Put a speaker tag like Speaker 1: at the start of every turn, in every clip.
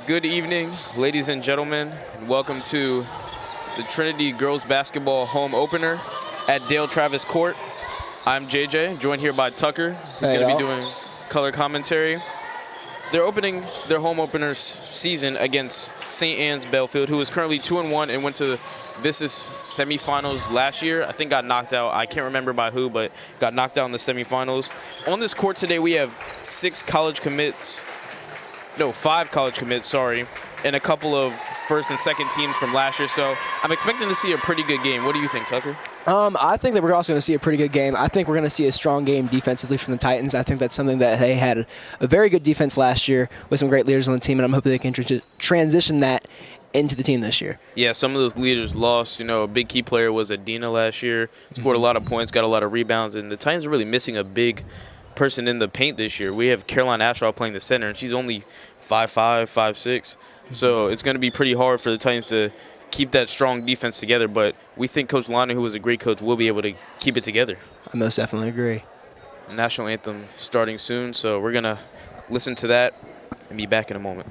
Speaker 1: Good evening, ladies and gentlemen, and welcome to the Trinity Girls Basketball home opener at Dale Travis Court. I'm JJ, joined here by Tucker, who's going to be doing color commentary. They're opening their home openers season against St. Anne's Belfield, who is currently 2-1 and went to Vis's semifinals last year. I think got knocked out. I can't remember by who, but got knocked out in the semifinals. On this court today, we have 5 college commits, sorry, and a couple of first and second teams from last year. So I'm expecting to see a pretty good game. What do you think, Tucker?
Speaker 2: I think that we're also going to see a pretty good game. I think we're going to see a strong game defensively from the Titans. I think that's something that they had a very good defense last year with some great leaders on the team, and I'm hoping they can transition that into the team this year.
Speaker 1: Yeah, some of those leaders lost. You know, a big key player was Adina last year. Scored a lot of points, got a lot of rebounds, and the Titans are really missing a big person in the paint this year. We have Caroline Ashaw playing the center, and she's only 5'5", 5'6". So it's going to be pretty hard for the Titans to keep that strong defense together, but we think Coach Lana, who is a great coach, will be able to keep it together.
Speaker 2: I most definitely agree.
Speaker 1: National anthem starting soon, so we're going to listen to that and be back in a moment.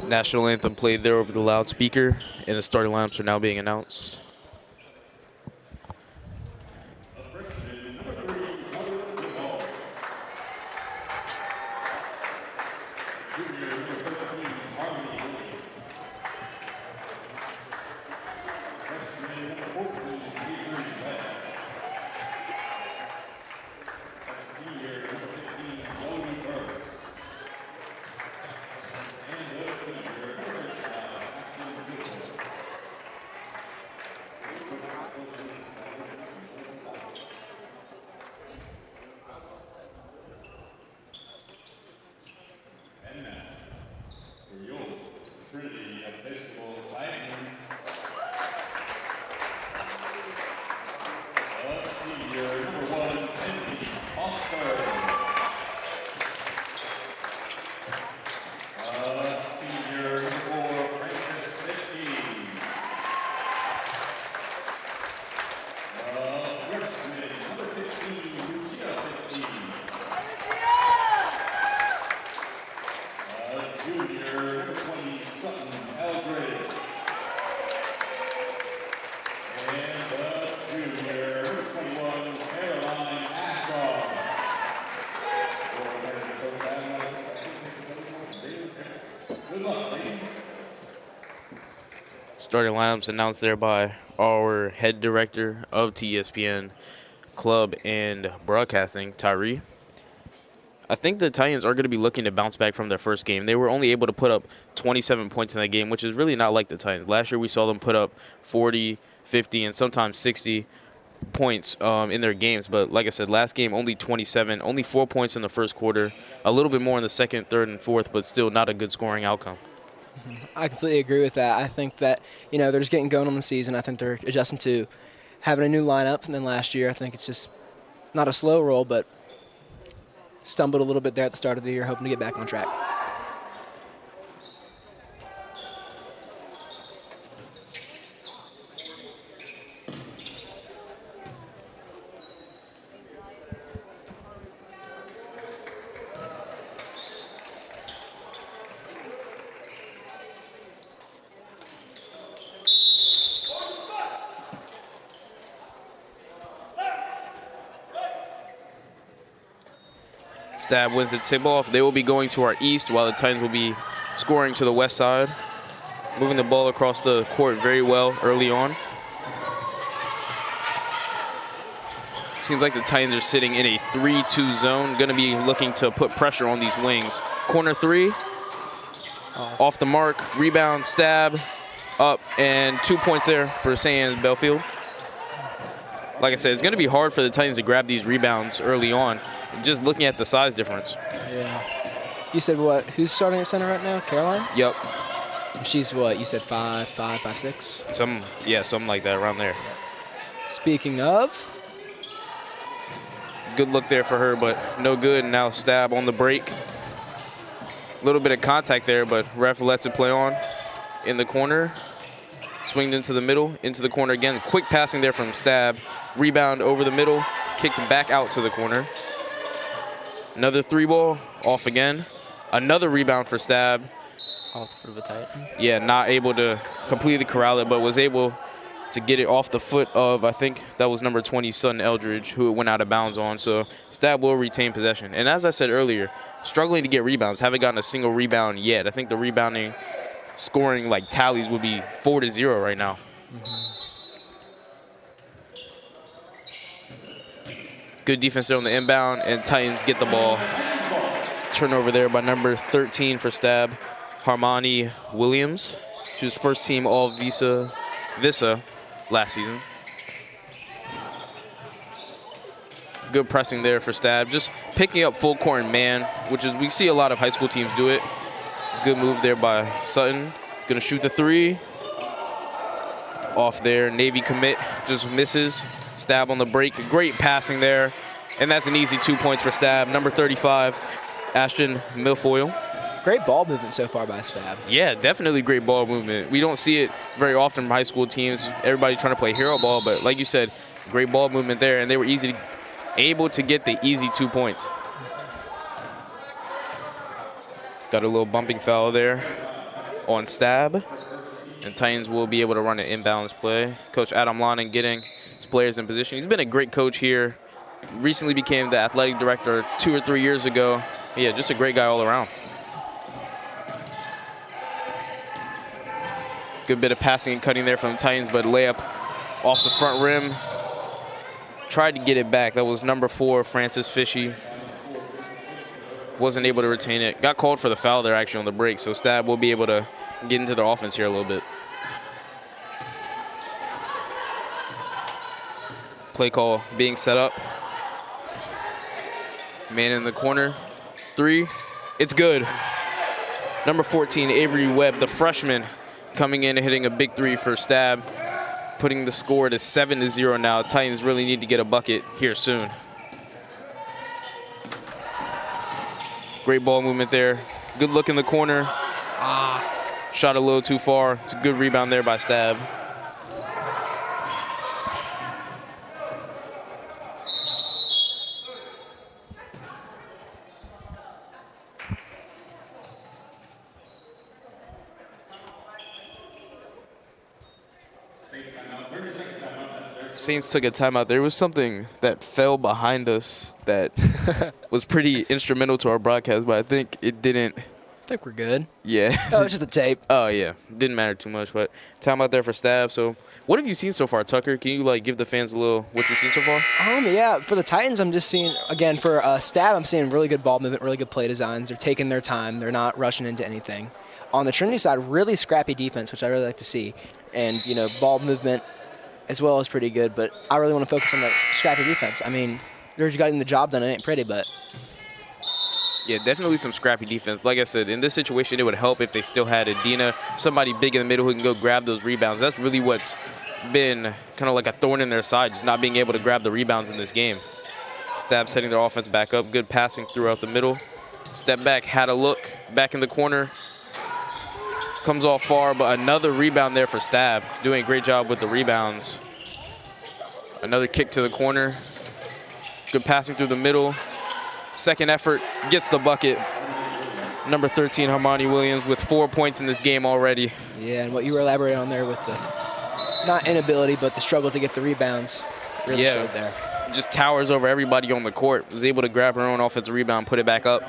Speaker 1: National anthem played there over the loudspeaker, and the starting lineups are now being announced. Starting lineups announced there by our head director of TSPN Club and Broadcasting, Tyree. I think the Titans are going to be looking to bounce back from their first game. They were only able to put up 27 points in that game, which is really not like the Titans. Last year we saw them put up 40, 50, and sometimes 60 points in their games. But like I said, last game only 27, only 4 points in the first quarter, a little bit more in the second, third, and fourth, but still not a good scoring outcome.
Speaker 2: I completely agree with that. I think that, they're just getting going on the season. I think they're adjusting to having a new lineup. And then last year, I think it's just not a slow roll, but stumbled a little bit there at the start of the year, hoping to get back on track.
Speaker 1: Stab wins the tip-off. They will be going to our east while the Titans will be scoring to the west side. Moving the ball across the court very well early on. Seems like the Titans are sitting in a 3-2 zone. Going to be looking to put pressure on these wings. Corner three. Off the mark. Rebound, Stab, up, and 2 points there for St. Belfield. Like I said, it's going to be hard for the Titans to grab these rebounds early on. Just looking at the size difference.
Speaker 2: Yeah. You said what? Who's starting at center right now? Caroline?
Speaker 1: Yep.
Speaker 2: She's what? You said 5'5", 5'6"?
Speaker 1: Something like that around there.
Speaker 2: Speaking of.
Speaker 1: Good look there for her, but no good. Now Stab on the break. A little bit of contact there, but ref lets it play on in the corner. Swinged into the middle, into the corner again. Quick passing there from Stab. Rebound over the middle. Kicked back out to the corner. Another three ball, off again. Another rebound for Stab.
Speaker 2: Off for the Titan.
Speaker 1: Yeah, not able to completely corral it, but was able to get it off the foot of, I think that was number 20, Sutton Eldridge, who it went out of bounds on. So Stab will retain possession. And as I said earlier, struggling to get rebounds. Haven't gotten a single rebound yet. I think the rebounding scoring like tallies would be 4-0 right now. Good defense there on the inbound, and Titans get the ball. Turnover there by number 13 for Stab, Harmony Williams. She was first team All-Visa last season. Good pressing there for Stab. Just picking up full court and man, which is, we see a lot of high school teams do it. Good move there by Sutton. Gonna shoot the three. Off there, Navy commit, just misses. Stab on the break, great passing there. And that's an easy 2 points for Stab. Number 35, Ashton Milfoil.
Speaker 2: Great ball movement so far by Stab.
Speaker 1: Yeah, definitely great ball movement. We don't see it very often from high school teams. Everybody trying to play hero ball, but like you said, great ball movement there, and they were able to get the easy 2 points. Got a little bumping foul there on Stab. And Titans will be able to run an inbounds play. Coach Adam Lonning getting his players in position. He's been a great coach here. Recently became the athletic director 2 or 3 years ago. Yeah, just a great guy all around. Good bit of passing and cutting there from the Titans, but layup off the front rim. Tried to get it back. That was number 4, Francis Fishy. Wasn't able to retain it. Got called for the foul there actually on the break, so Stab will be able to get into their offense here a little bit. Play call being set up. Man in the corner. Three. It's good. Number 14, Avery Webb, the freshman, coming in and hitting a big three for Stab, putting the score to 7-0 now. Titans really need to get a bucket here soon. Great ball movement there. Good look in the corner. Shot a little too far. It's a good rebound there by Stab. Saints took a timeout. There was something that fell behind us that was pretty instrumental to our broadcast, but I think it didn't
Speaker 2: I think we're good.
Speaker 1: Yeah.
Speaker 2: Oh, it's just the tape.
Speaker 1: Oh, yeah. Didn't matter too much, but time out there for Stab. So what have you seen so far, Tucker? Can you, give the fans a little what you've seen so far?
Speaker 2: Yeah, for the Titans, I'm just seeing, again, for Stab, I'm seeing really good ball movement, really good play designs. They're taking their time. They're not rushing into anything. On the Trinity side, really scrappy defense, which I really like to see. And, ball movement as well is pretty good, but I really want to focus on that scrappy defense. I mean, they're just getting the job done. It ain't pretty, but...
Speaker 1: Yeah, definitely some scrappy defense. Like I said, in this situation, it would help if they still had Adina, somebody big in the middle who can go grab those rebounds. That's really what's been kind of like a thorn in their side, just not being able to grab the rebounds in this game. Stab setting their offense back up. Good passing throughout the middle. Step back, had a look, back in the corner. Comes off far, but another rebound there for Stab. Doing a great job with the rebounds. Another kick to the corner. Good passing through the middle. Second effort, gets the bucket. Number 13, Harmony Williams, with 4 points in this game already.
Speaker 2: Yeah, and what you were elaborating on there with the, not inability, but the struggle to get the rebounds really showed there.
Speaker 1: Just towers over everybody on the court. Was able to grab her own offensive rebound, put it back up.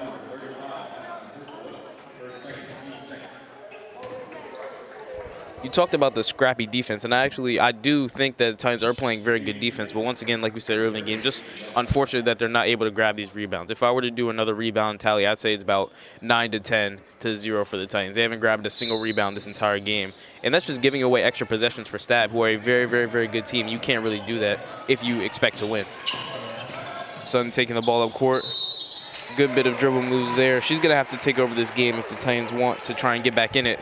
Speaker 1: You talked about the scrappy defense, and I do think that the Titans are playing very good defense, but once again, like we said earlier in the game, just unfortunate that they're not able to grab these rebounds. If I were to do another rebound tally, I'd say it's about 9 to 10 to 0 for the Titans. They haven't grabbed a single rebound this entire game, and that's just giving away extra possessions for Stab, who are a very, very, very good team. You can't really do that if you expect to win. Sun taking the ball up court. Good bit of dribble moves there. She's going to have to take over this game if the Titans want to try and get back in it.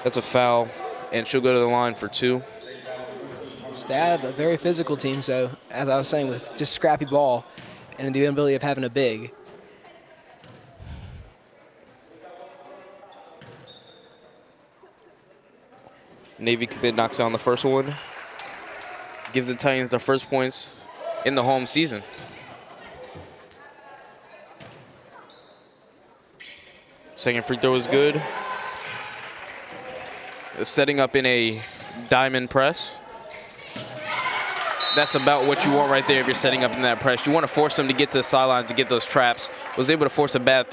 Speaker 1: That's a foul. And she'll go to the line for 2.
Speaker 2: Stab, a very physical team, so as I was saying, with just scrappy ball and the ability of having a big.
Speaker 1: Navy commit knocks down the first one. Gives the Titans their first points in the home season. Second free throw is good. Setting up in a diamond press. That's about what you want right there if you're setting up in that press. You want to force them to get to the sidelines and get those traps. Was able to force a bad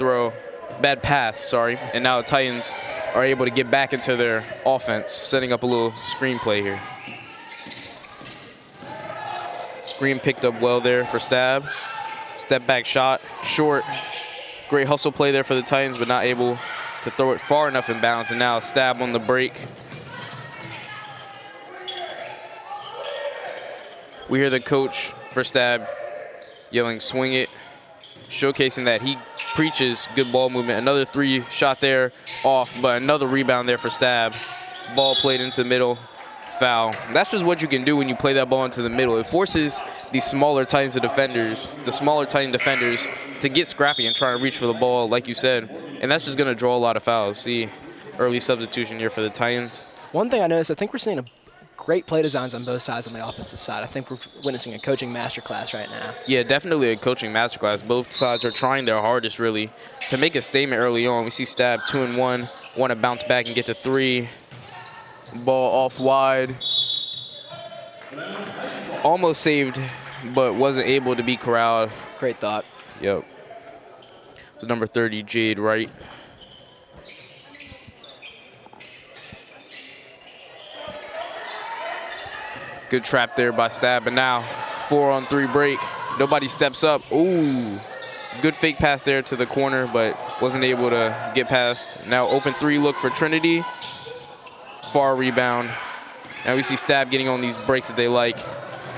Speaker 1: pass, and now the Titans are able to get back into their offense, setting up a little screen play here. Screen picked up well there for Stab. Step back shot, short. Great hustle play there for the Titans, but not able to throw it far enough in bounds, and now Stab on the break. We hear the coach for Stab yelling, swing it, showcasing that he preaches good ball movement. Another 3 shot there off, but another rebound there for Stab. Ball played into the middle, foul. That's just what you can do when you play that ball into the middle. It forces the smaller Titan defenders to get scrappy and try and reach for the ball, like you said, and that's just going to draw a lot of fouls. See, early substitution here for the Titans.
Speaker 2: One thing I noticed, I think we're seeing a great play designs on both sides on the offensive side. I think we're witnessing a coaching masterclass right now.
Speaker 1: Yeah, definitely a coaching masterclass. Both sides are trying their hardest, really, to make a statement early on. We see Stab 2-1, want to bounce back and get to 3. Ball off wide. Almost saved, but wasn't able to be corralled.
Speaker 2: Great thought.
Speaker 1: Yep. So number 30, Jade Wright. Good trap there by Stab, and now 4-on-3 break. Nobody steps up. Ooh, good fake pass there to the corner, but wasn't able to get past. Now open 3 look for Trinity. Far rebound. Now we see Stab getting on these breaks that they like.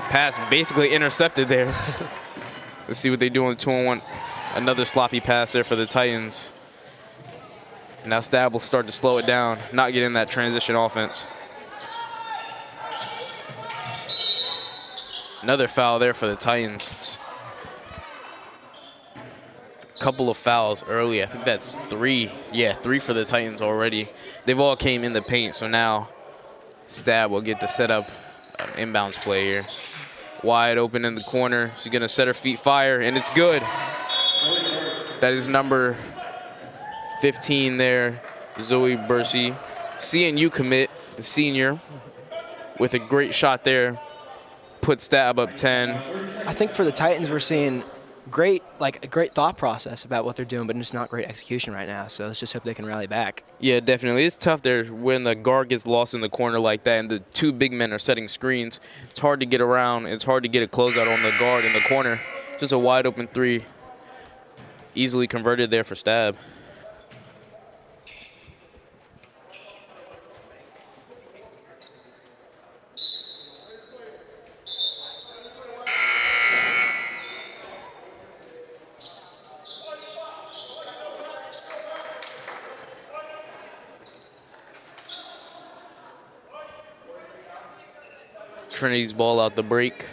Speaker 1: Pass basically intercepted there. Let's see what they do on the 2-on-1. Another sloppy pass there for the Titans. Now Stab will start to slow it down, not get in that transition offense. Another foul there for the Titans. It's a couple of fouls early. I think that's 3. Yeah, 3 for the Titans already. They've all came in the paint, so now Stab will get to set up an inbounds play here. Wide open in the corner. She's going to set her feet fire, and it's good. That is number 15 there, Zoe Bursey. CNU commit, the senior, with a great shot there. Put Stab up 10.
Speaker 2: I think for the Titans, we're seeing great a great thought process about what they're doing, but just not great execution right now. So let's just hope they can rally back.
Speaker 1: Yeah, definitely. It's tough there when the guard gets lost in the corner like that and the two big men are setting screens. It's hard to get around. It's hard to get a closeout on the guard in the corner. Just a wide open three. Easily converted there for Stab. Trinity's ball out the break.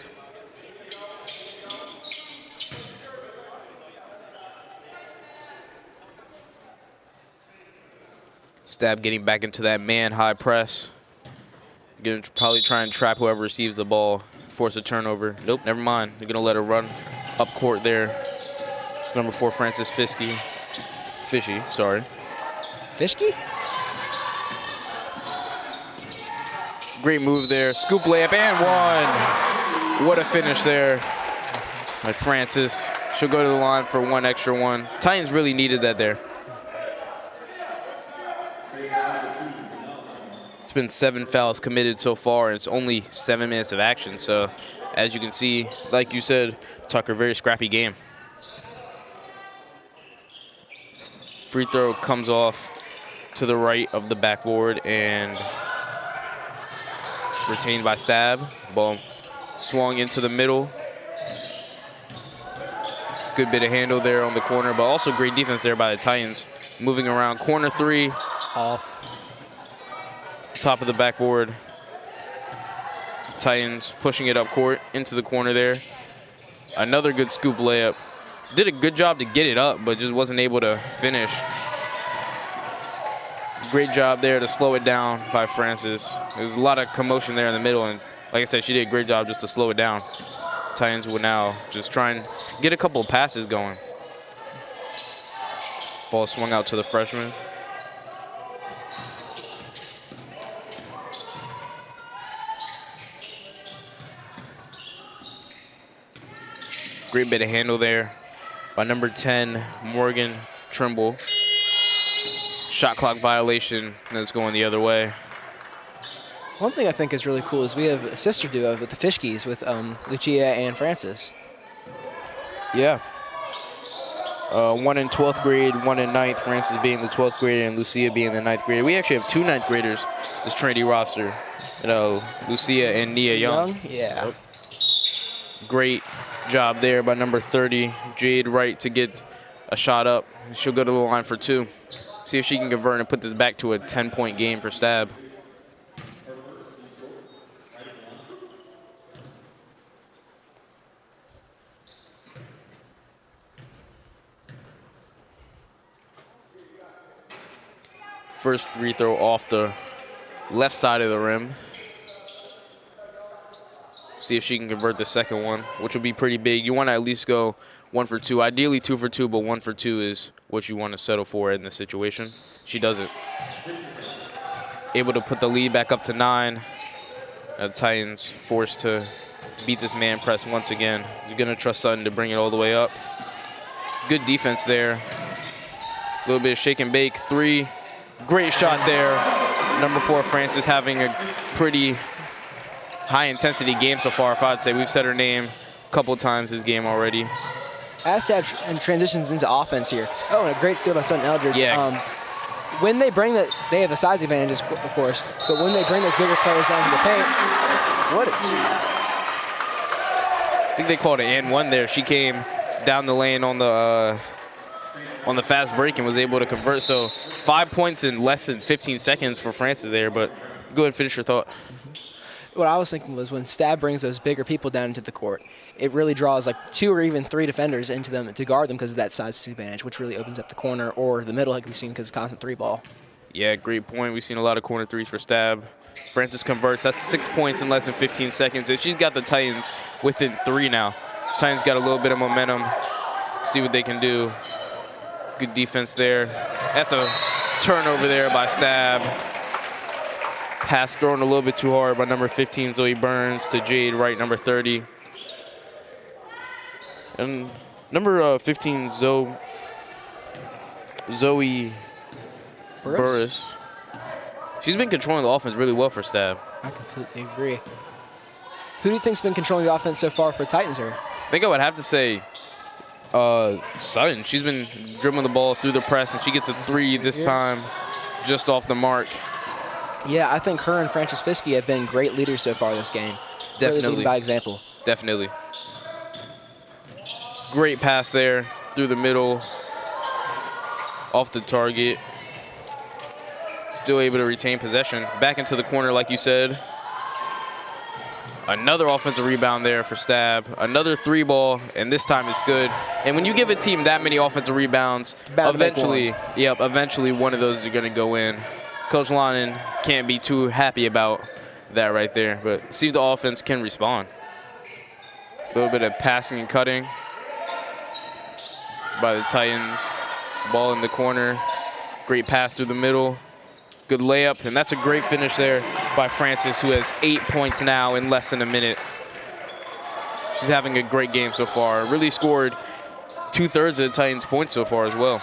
Speaker 1: Stab getting back into that man high press. Gonna probably try and trap whoever receives the ball, force a turnover. Nope, never mind. They're gonna let her run up court there. It's number 4, Francis Fishy, sorry.
Speaker 2: Fishke?
Speaker 1: Great move there. Scoop layup and one. What a finish there by Francis. She'll go to the line for one extra one. Titans really needed that there. It's been 7 fouls committed so far, and it's only 7 minutes of action. So, as you can see, like you said, Tucker, very scrappy game. Free throw comes off to the right of the backboard and retained by Stab. Ball swung into the middle. Good bit of handle there on the corner, but also great defense there by the Titans. Moving around, corner 3.
Speaker 2: Off.
Speaker 1: Top of the backboard. Titans pushing it up court into the corner there. Another good scoop layup. Did a good job to get it up, but just wasn't able to finish. Great job there to slow it down by Francis. There's a lot of commotion there in the middle, and like I said, she did a great job just to slow it down. Titans will now just try and get a couple of passes going. Ball swung out to the freshman. Great bit of handle there by number 10, Morgan Trimble. Shot clock violation, and it's going the other way.
Speaker 2: One thing I think is really cool is we have a sister duo with the Fishkes with Lucia and Francis.
Speaker 1: Yeah. One in 12th grade, one in 9th, Francis being the 12th grader and Lucia being the 9th grader. We actually have 2 9th graders this Trinity roster. Lucia and Nia Young.
Speaker 2: Yeah.
Speaker 1: Yep. Great job there by number 30, Jade Wright, to get a shot up. She'll go to the line for 2. See if she can convert and put this back to a 10-point game for Stab. First free throw off the left side of the rim. See if she can convert the second one, which will be pretty big. You want to at least go 1 for 2. Ideally 2 for 2, but 1 for 2 is what you want to settle for in this situation. She does it. Able to put the lead back up to 9. The Titans forced to beat this man press once again. You're going to trust Sutton to bring it all the way up. Good defense there. A little bit of shake and bake. 3. Great shot there. Number 4, Francis, having a pretty high-intensity game so far, if I'd say. We've said her name a couple times this game already.
Speaker 2: As Stab transitions into offense here. Oh, and a great steal by Sutton Eldridge.
Speaker 1: Yeah.
Speaker 2: When they bring that, they have a size advantage, of course, but when they bring those bigger players down to the paint, what is?
Speaker 1: I think they called it and 1 there. She came down the lane on the fast break and was able to convert. So 5 points in less than 15 seconds for Francis there, but go ahead and finish your thought.
Speaker 2: What I was thinking was when Stab brings those bigger people down into the court, it really draws like 2 or even 3 defenders into them to guard them because of that size advantage, which really opens up the corner or the middle like we've seen because it's constant 3 ball.
Speaker 1: Yeah, great point. We've seen a lot of corner 3s for Stab. Francis converts. That's 6 points in less than 15 seconds. And she's got the Titans within 3 now. Titans got a little bit of momentum. See what they can do. Good defense there. That's a turnover there by Stab. Pass thrown a little bit too hard by number 15, Zoe Burns, to Jade Wright, number 30. And Number 15, Zoe Burris. She's been controlling the offense really well for Stab.
Speaker 2: I completely agree. Who do you think's been controlling the offense so far for Titans here?
Speaker 1: I think I would have to say Sutton. She's been dribbling the ball through the press, and she gets a 3 this time, just off the mark.
Speaker 2: Yeah, I think her and Frances Fiske have been great leaders so far this game.
Speaker 1: Definitely.
Speaker 2: Really leading by example.
Speaker 1: Definitely. Great pass there through the middle, off the target. Still able to retain possession. Back into the corner, like you said. Another offensive rebound there for Stab. Another 3-ball, and this time it's good. And when you give a team that many offensive rebounds, eventually one of those are going to go in. Coach Lonan can't be too happy about that right there, but see if the offense can respond. A little bit of passing and cutting by the Titans. Ball in the corner. Great pass through the middle. Good layup, and that's a great finish there by Frances, who has 8 points now in less than a minute. She's having a great game so far. Really scored 2/3 of the Titans' points so far as well.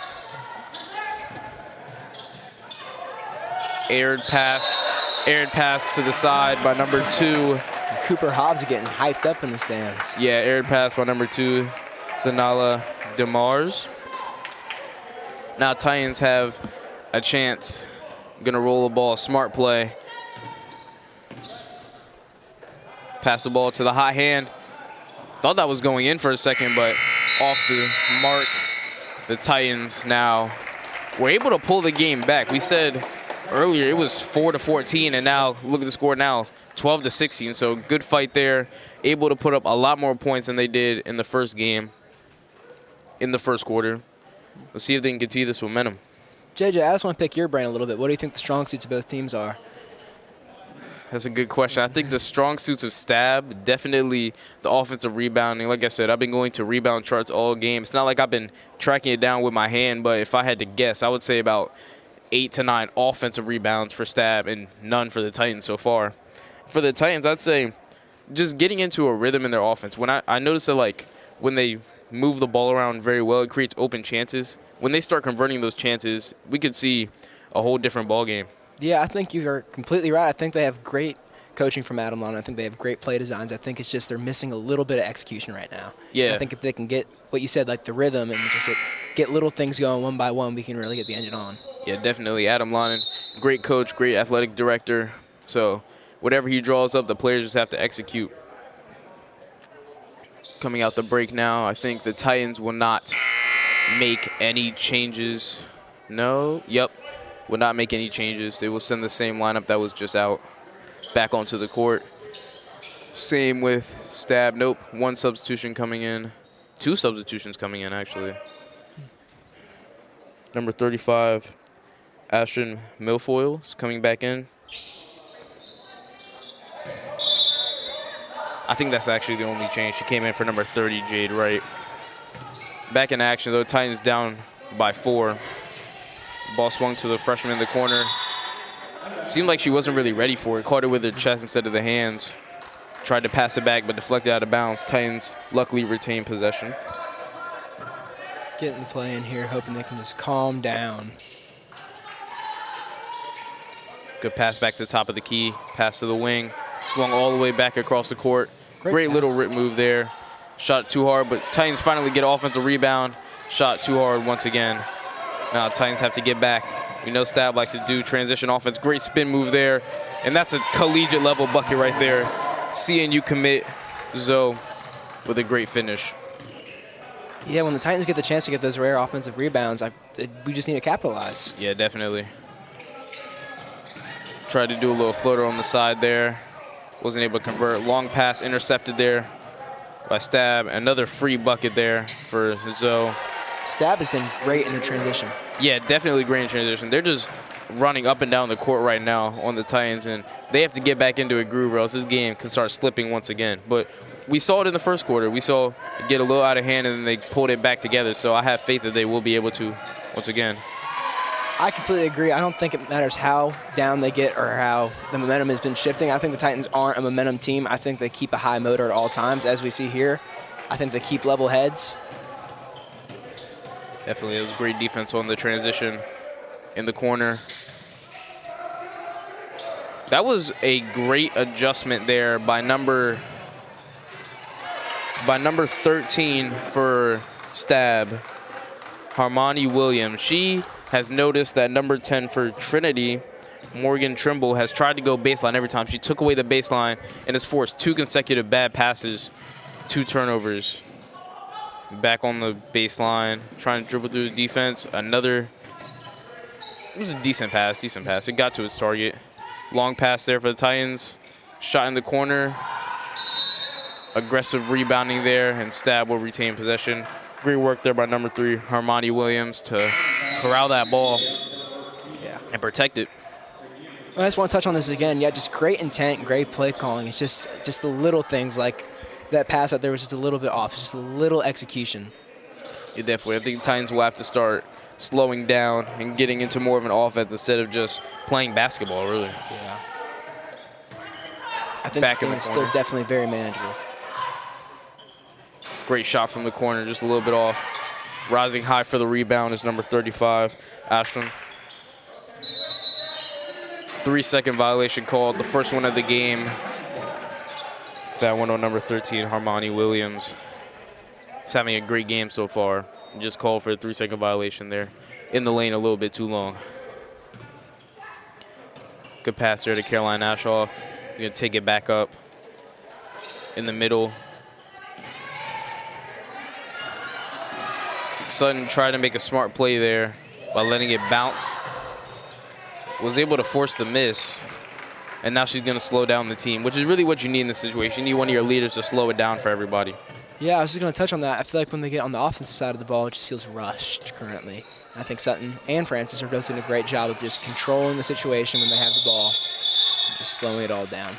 Speaker 1: Aired pass to the side by number 2.
Speaker 2: Cooper Hobbs getting hyped up in the stands.
Speaker 1: Yeah, aired pass by number 2, Sanala DeMars. Now Titans have a chance. Gonna roll the ball, smart play. Pass the ball to the hot hand. Thought that was going in for a second, but off the mark. The Titans now were able to pull the game back. We said earlier it was 4-14, and now look at the score now, 12-16. So good fight there. Able to put up a lot more points than they did in the first game, in the first quarter. Let's see if they can continue this momentum.
Speaker 2: JJ, I just want to pick your brain a little bit. What do you think the strong suits of both teams are?
Speaker 1: That's a good question. I think the strong suits of Stab, definitely the offensive rebounding. Like I said, I've been going to rebound charts all game. It's not like I've been tracking it down with my hand, but if I had to guess, I would say about 8 to 9 offensive rebounds for Stab and none for the Titans so far. For the Titans, I'd say just getting into a rhythm in their offense. When I noticed that, like, when they move the ball around very well, it creates open chances. When they start converting those chances, we could see a whole different ball game.
Speaker 2: Yeah, I think you are completely right. I think they have great coaching from Adam Long. I think they have great play designs. I think it's just they're missing a little bit of execution right now.
Speaker 1: Yeah.
Speaker 2: I think if they can get what you said, like the rhythm, and just get little things going one by one, we can really get the engine on.
Speaker 1: Yeah, definitely. Adam Lonan, great coach, great athletic director. So whatever he draws up, the players just have to execute. Coming out the break now, I think the Titans will not make any changes. No, yep, will not make any changes. They will send the same lineup that was just out back onto the court. Same with Stab. Nope, 1 substitution coming in. 2 substitutions coming in, actually. Number 35, Ashton Milfoil is coming back in. I think that's actually the only change. She came in for number 30, Jade Wright. Back in action, though. Titans down by 4. Ball swung to the freshman in the corner. Seemed like she wasn't really ready for it. Caught it with her chest instead of the hands. Tried to pass it back, but deflected out of bounds. Titans luckily retained possession.
Speaker 2: Getting the play in here, hoping they can just calm down.
Speaker 1: Good pass back to the top of the key. Pass to the wing. Swung all the way back across the court. Great little rip move there. Shot too hard, but Titans finally get offensive rebound. Shot too hard once again. Now Titans have to get back. We know Stab likes to do transition offense. Great spin move there. And that's a collegiate level bucket right there. Seeing you commit, Zoe with a great finish.
Speaker 2: Yeah, when the Titans get the chance to get those rare offensive rebounds, we just need to capitalize.
Speaker 1: Yeah, definitely. Tried to do a little floater on the side there. Wasn't able to convert. Long pass intercepted there by Stab. Another free bucket there for Zoe.
Speaker 2: Stab has been great in the transition.
Speaker 1: Yeah, definitely great in transition. They're just running up and down the court right now on the Titans, and they have to get back into a groove or else this game can start slipping once again. But we saw it in the first quarter. We saw it get a little out of hand, and then they pulled it back together. So I have faith that they will be able to once again.
Speaker 2: I completely agree. I don't think it matters how down they get or how the momentum has been shifting. I think the Titans aren't a momentum team. I think they keep a high motor at all times, as we see here. I think they keep level heads.
Speaker 1: Definitely, it was great defense on the transition in the corner. That was a great adjustment there by number 13 for Stab, Harmony Williams. She has noticed that number 10 for Trinity, Morgan Trimble, has tried to go baseline every time. She took away the baseline and has forced 2 consecutive bad passes, 2 turnovers. Back on the baseline, trying to dribble through the defense. It was a decent pass. It got to its target. Long pass there for the Titans. Shot in the corner. Aggressive rebounding there, and Stab will retain possession. Great work there by number 3, Harmony Williams, to corral that ball and protect it.
Speaker 2: I just want to touch on this again. Yeah, just great intent, great play calling. It's just the little things like that pass out there was just a little bit off, just a little execution.
Speaker 1: Yeah, definitely. I think the Titans will have to start slowing down and getting into more of an offense instead of just playing basketball, really.
Speaker 2: Yeah. I think this game is still definitely very manageable.
Speaker 1: Great shot from the corner, just a little bit off. Rising high for the rebound is number 35, Ashland. 3-second violation called, the first one of the game. That one on number 13, Harmony Williams. He's having a great game so far. Just called for a 3-second violation there. In the lane a little bit too long. Good pass there to Caroline Ashoff. You're going to take it back up in the middle. Sutton tried to make a smart play there by letting it bounce. Was able to force the miss. And now she's going to slow down the team, which is really what you need in this situation. You need one of your leaders to slow it down for everybody.
Speaker 2: Yeah, I was just going to touch on that. I feel like when they get on the offensive side of the ball, it just feels rushed currently. I think Sutton and Francis are both doing a great job of just controlling the situation when they have the ball, just slowing it all down.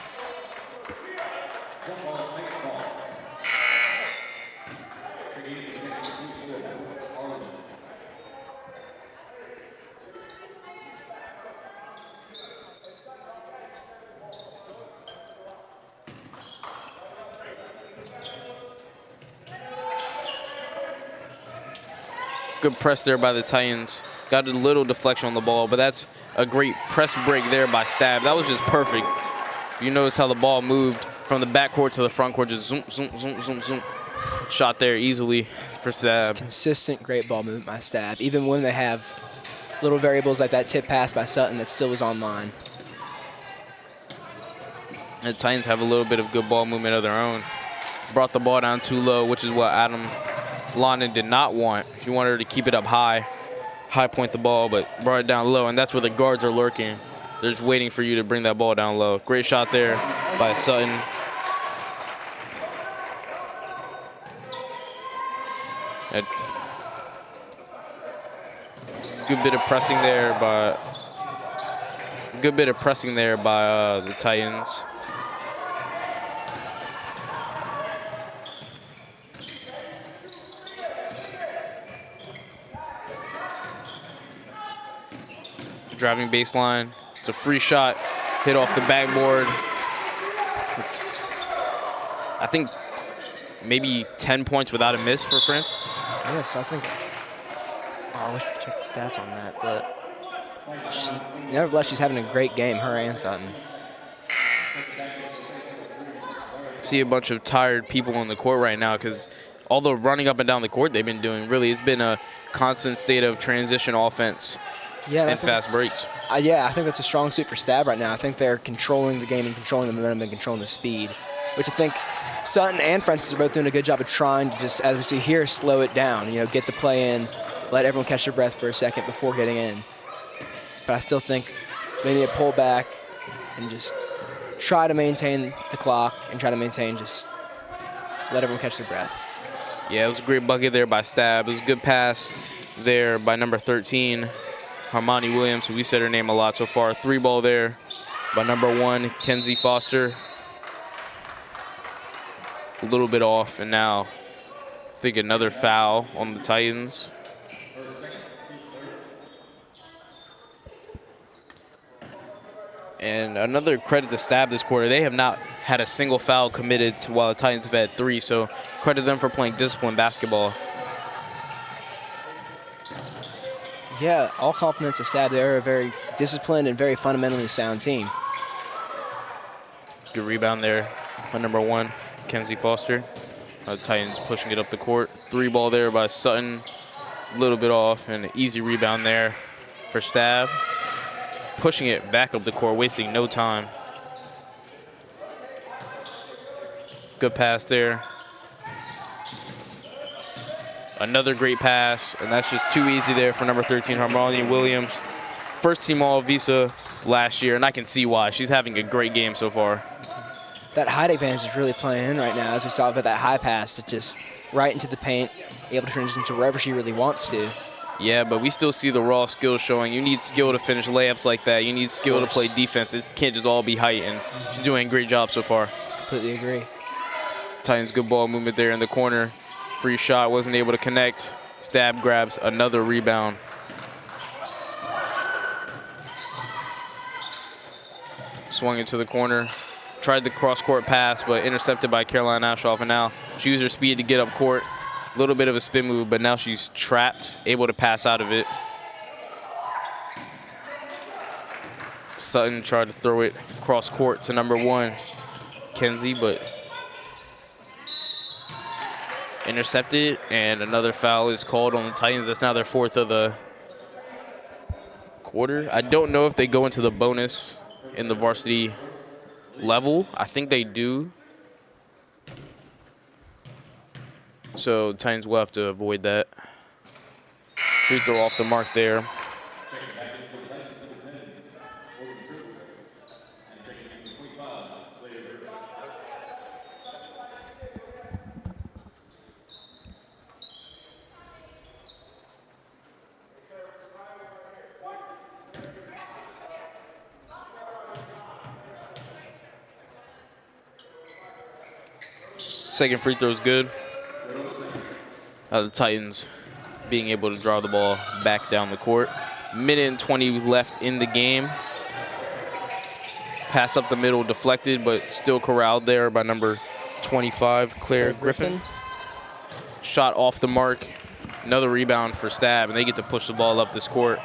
Speaker 1: Good press there by the Titans. Got a little deflection on the ball, but that's a great press break there by Stab. That was just perfect. You notice how the ball moved from the backcourt to the front court, just zoom, zoom, zoom, zoom, zoom. Shot there easily for Stab.
Speaker 2: Just consistent, great ball movement by Stab. Even when they have little variables like that tip pass by Sutton that still was on line.
Speaker 1: The Titans have a little bit of good ball movement of their own. Brought the ball down too low, which is what Adam London did not want. He wanted her to keep it up high point the ball, but brought it down low, and that's where the guards are lurking. They're just waiting for you to bring that ball down low. Great shot there by Sutton. Good bit of pressing there by the Titans. Driving baseline. It's a free shot. Hit off the backboard. It's, I think, maybe 10 points without a miss for Francis.
Speaker 2: Yes, I think. Oh, I wish we could check the stats on that, but nevertheless, she's having a great game, her and Sutton.
Speaker 1: See a bunch of tired people on the court right now because all the running up and down the court they've been doing, really, it's been a constant state of transition offense.
Speaker 2: Yeah,
Speaker 1: and fast breaks.
Speaker 2: Yeah, I think that's a strong suit for Stab right now. I think they're controlling the game and controlling the momentum and controlling the speed, which I think Sutton and Francis are both doing a good job of trying to just, as we see here, slow it down. You know, get the play in, let everyone catch their breath for a second before getting in. But I still think they need to pull back and just try to maintain the clock and try to maintain just let everyone catch their breath.
Speaker 1: Yeah, it was a great bucket there by Stab. It was a good pass there by number 13. Harmony Williams, we said her name a lot so far. 3-ball there by number 1, Kenzie Foster. A little bit off, and now I think another foul on the Titans. And another credit to Stab this quarter. They have not had a single foul committed while the Titans have had 3, so credit them for playing disciplined basketball.
Speaker 2: Yeah, all compliments to Stab. They're a very disciplined and very fundamentally sound team.
Speaker 1: Good rebound there by number 1, Kenzie Foster. Titans pushing it up the court. 3 ball there by Sutton. A little bit off, and an easy rebound there for Stab. Pushing it back up the court, wasting no time. Good pass there. Another great pass, and that's just too easy there for number 13, Harmony Williams. First team All-Visa last year, and I can see why. She's having a great game so far.
Speaker 2: That height advantage is really playing in right now, as we saw with that high pass, that just right into the paint, able to transition to wherever she really wants to.
Speaker 1: Yeah, but we still see the raw skill showing. You need skill to finish layups like that. You need skill to play defense. It can't just all be height, and she's doing a great job so far.
Speaker 2: Completely agree.
Speaker 1: Titans good ball movement there in the corner. Free shot, wasn't able to connect. Stab grabs another rebound. Swung into the corner. Tried the cross-court pass, but intercepted by Caroline Ashoff. And now she used her speed to get up court. A little bit of a spin move, but now she's trapped, able to pass out of it. Sutton tried to throw it cross-court to number 1, Kenzie, but intercepted, and another foul is called on the Titans. That's now their 4th of the quarter. I don't know if they go into the bonus in the varsity level. I think they do. So Titans will have to avoid that. Free throw off the mark there. Second free throw is good. The Titans being able to draw the ball back down the court. Minute and 20 left in the game. Pass up the middle deflected, but still corralled there by number 25, Claire Griffin. Shot off the mark. Another rebound for Stab, and they get to push the ball up this court.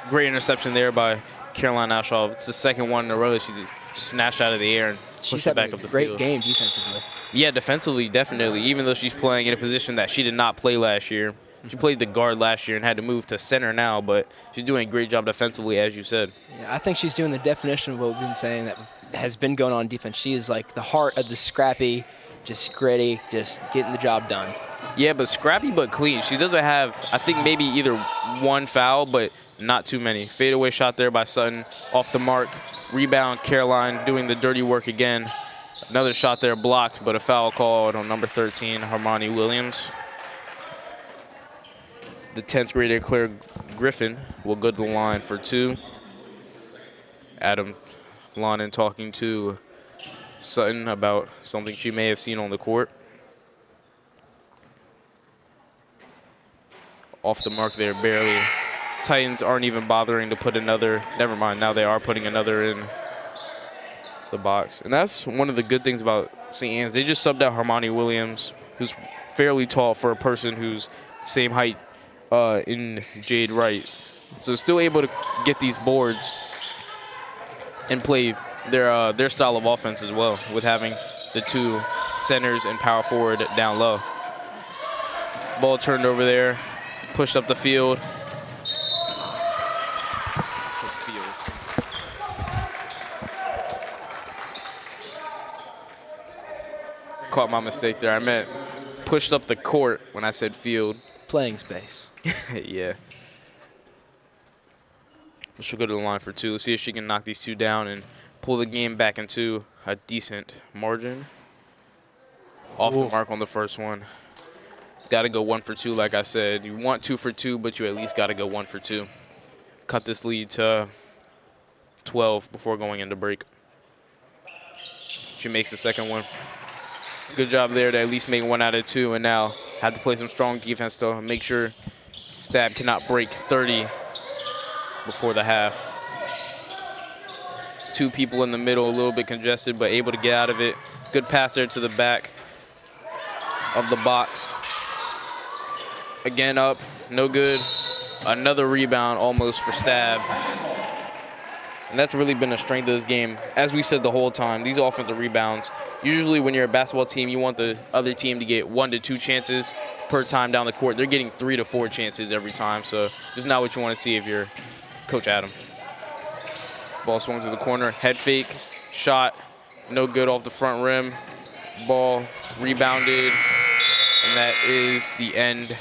Speaker 1: Great interception there by Caroline Ashoff. It's the second one in a row that she's snatched out of the air and pushed it back up the field.
Speaker 2: She's having a great game defensively.
Speaker 1: Yeah, defensively, definitely. Even though she's playing in a position that she did not play last year. She played the guard last year and had to move to center now, but she's doing a great job defensively, as you said.
Speaker 2: Yeah, I think she's doing the definition of what we've been saying that has been going on in defense. She is like the heart of the scrappy, just gritty, just getting the job done.
Speaker 1: Yeah, but scrappy but clean. She doesn't have, I think, maybe either one foul, but not too many. Fadeaway shot there by Sutton, off the mark. Rebound, Caroline doing the dirty work again. Another shot there blocked, but a foul called on number 13, Harmony Williams. The 10th grader, Claire Griffin, will go to the line for 2. Adam Lonan talking to Sutton about something she may have seen on the court. Off the mark there, barely. Titans aren't even bothering to put another. Never mind, now they are putting another in the box. And that's one of the good things about St. Anne's. They just subbed out Harmony Williams, who's fairly tall for a person who's the same height in Jade Wright. So still able to get these boards and play their style of offense as well, with having the 2 centers and power forward down low. Ball turned over there, pushed up the field. Caught my mistake there. I meant pushed up the court when I said field.
Speaker 2: Playing space.
Speaker 1: Yeah. She'll go to the line for 2. Let's see if she can knock these 2 down and pull the game back into a decent margin. Off the mark on the first one. Got to go 1 for 2, like I said. You want 2 for 2, but you at least got to go 1 for 2. Cut this lead to 12 before going into break. She makes the second one. Good job there to at least make 1 out of 2, and now have to play some strong defense to make sure Stab cannot break 30 before the half. 2 people in the middle, a little bit congested, but able to get out of it. Good pass there to the back of the box. Again up, no good. Another rebound almost for Stab. And that's really been a strength of this game. As we said the whole time, these offensive rebounds, usually when you're a basketball team, you want the other team to get 1 to 2 chances per time down the court. They're getting 3 to 4 chances every time, so it's not what you want to see if you're Coach Adam. Ball swung to the corner, head fake, shot, no good off the front rim. Ball rebounded, and that is the end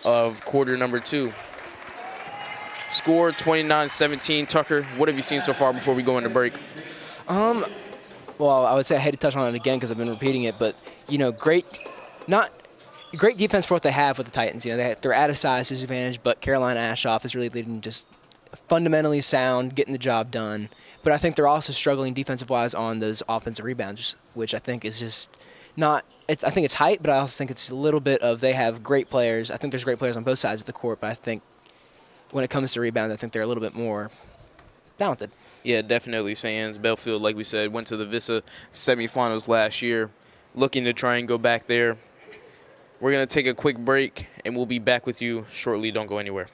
Speaker 1: of quarter number 2. Score 29-17. Tucker, what have you seen so far before we go into break?
Speaker 2: Well, I would say I hate to touch on it again because I've been repeating it, but great defense for what they have with the Titans. They're at a size disadvantage, but Carolina Ashoff is really leading just fundamentally sound, getting the job done. But I think they're also struggling defensive-wise on those offensive rebounds, which I think is just not. I think it's height, but I also think it's a little bit of they have great players. I think there's great players on both sides of the court, but I think when it comes to rebounds, I think they're a little bit more talented.
Speaker 1: Yeah, definitely. Sands, Belfield, like we said, went to the Vista semifinals last year, looking to try and go back there. We're going to take a quick break, and we'll be back with you shortly. Don't go anywhere.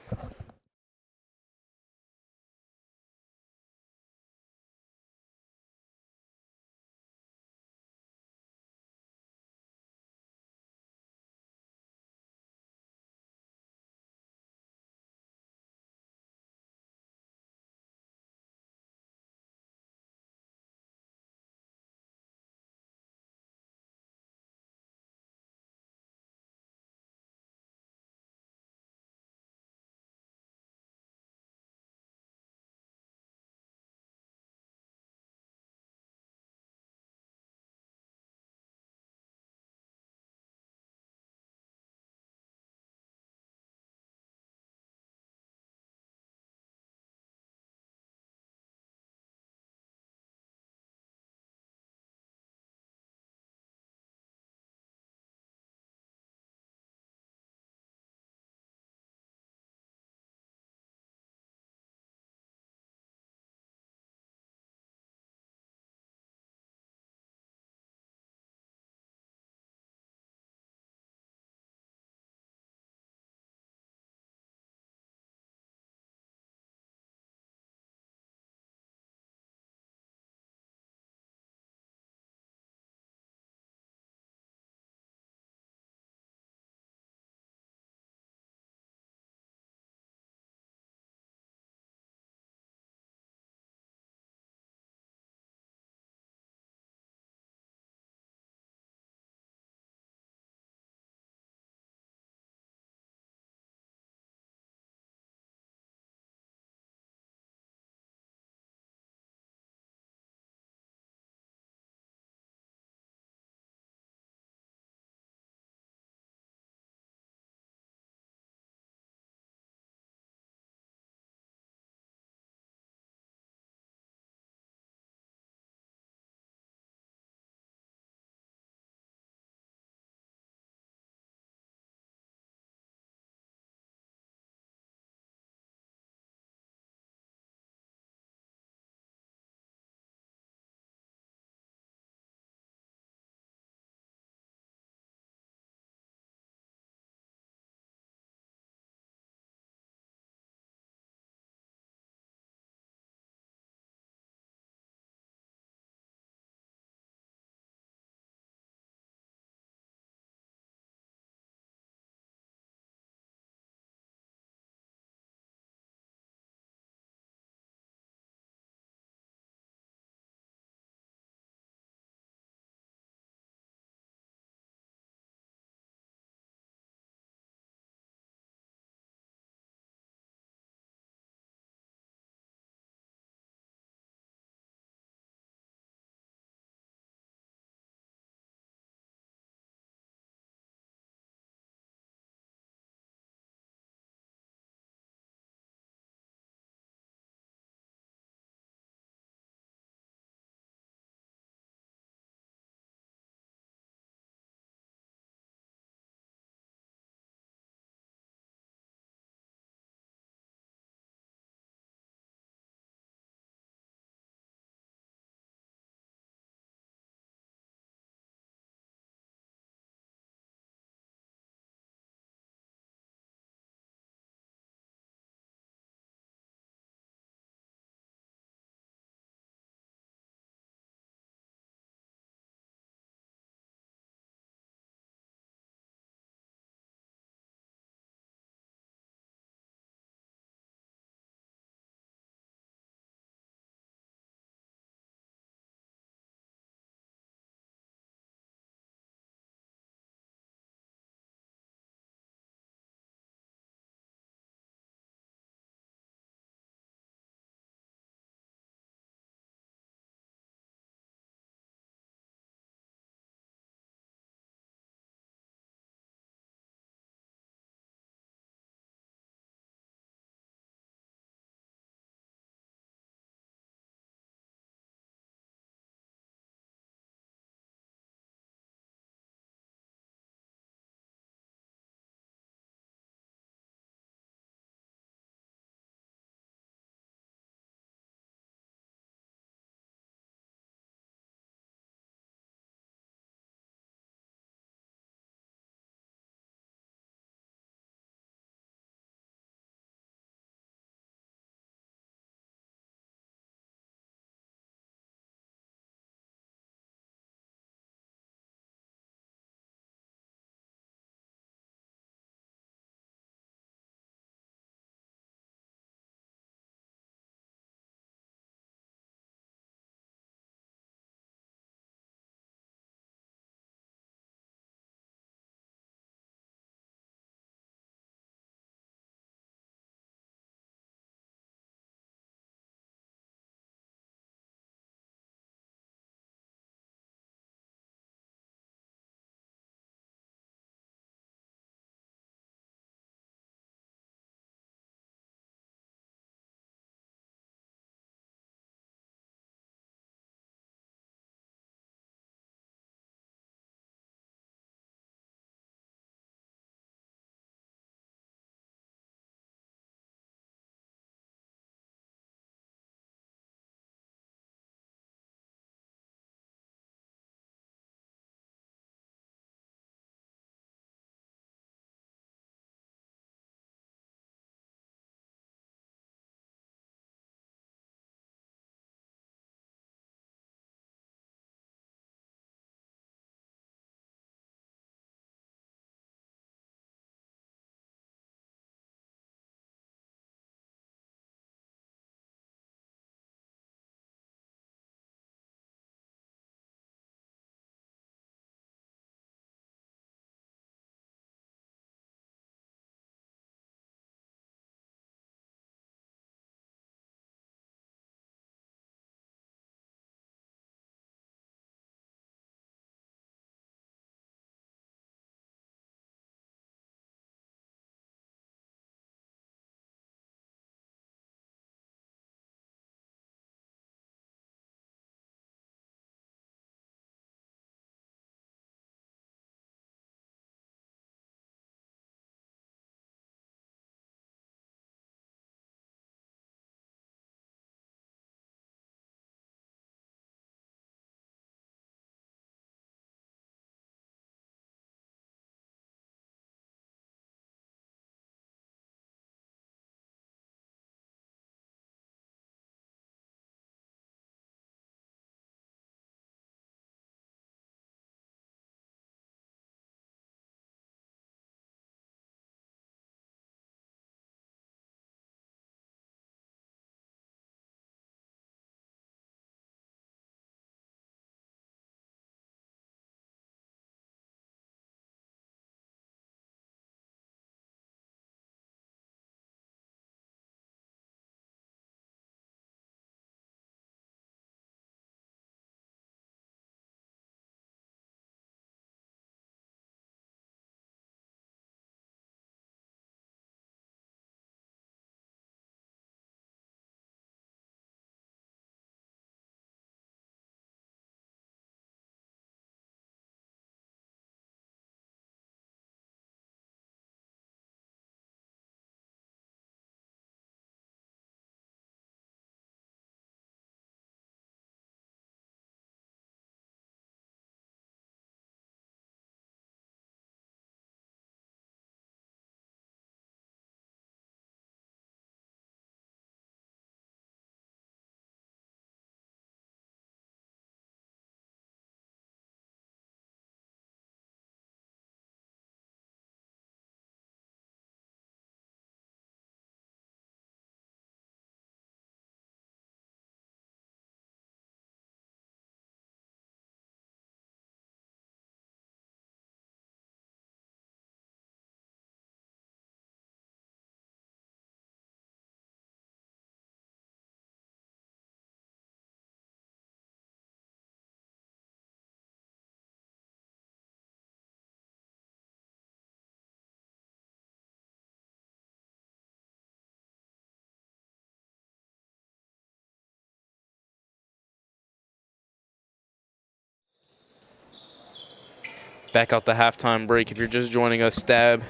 Speaker 1: Back out the halftime break. If you're just joining us, Stab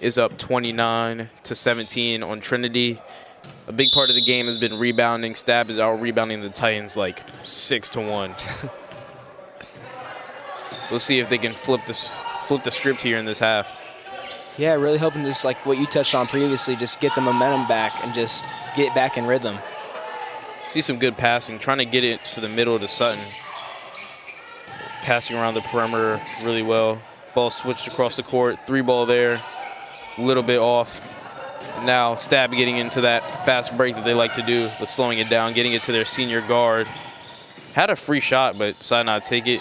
Speaker 1: is up 29-17 on Trinity. A big part of the game has been rebounding. Stab is out rebounding the Titans like 6-1. We'll see if they can flip the script here in this half.
Speaker 2: Yeah, really hoping just like what you touched on previously, just get the momentum back and just get back in rhythm.
Speaker 1: See some good passing, trying to get it to the middle to Sutton. Passing around the perimeter really well. Ball switched across the court, 3-ball there, a little bit off. Now Stab getting into that fast break that they like to do, but slowing it down, getting it to their senior guard. Had a free shot, but decided not to take it.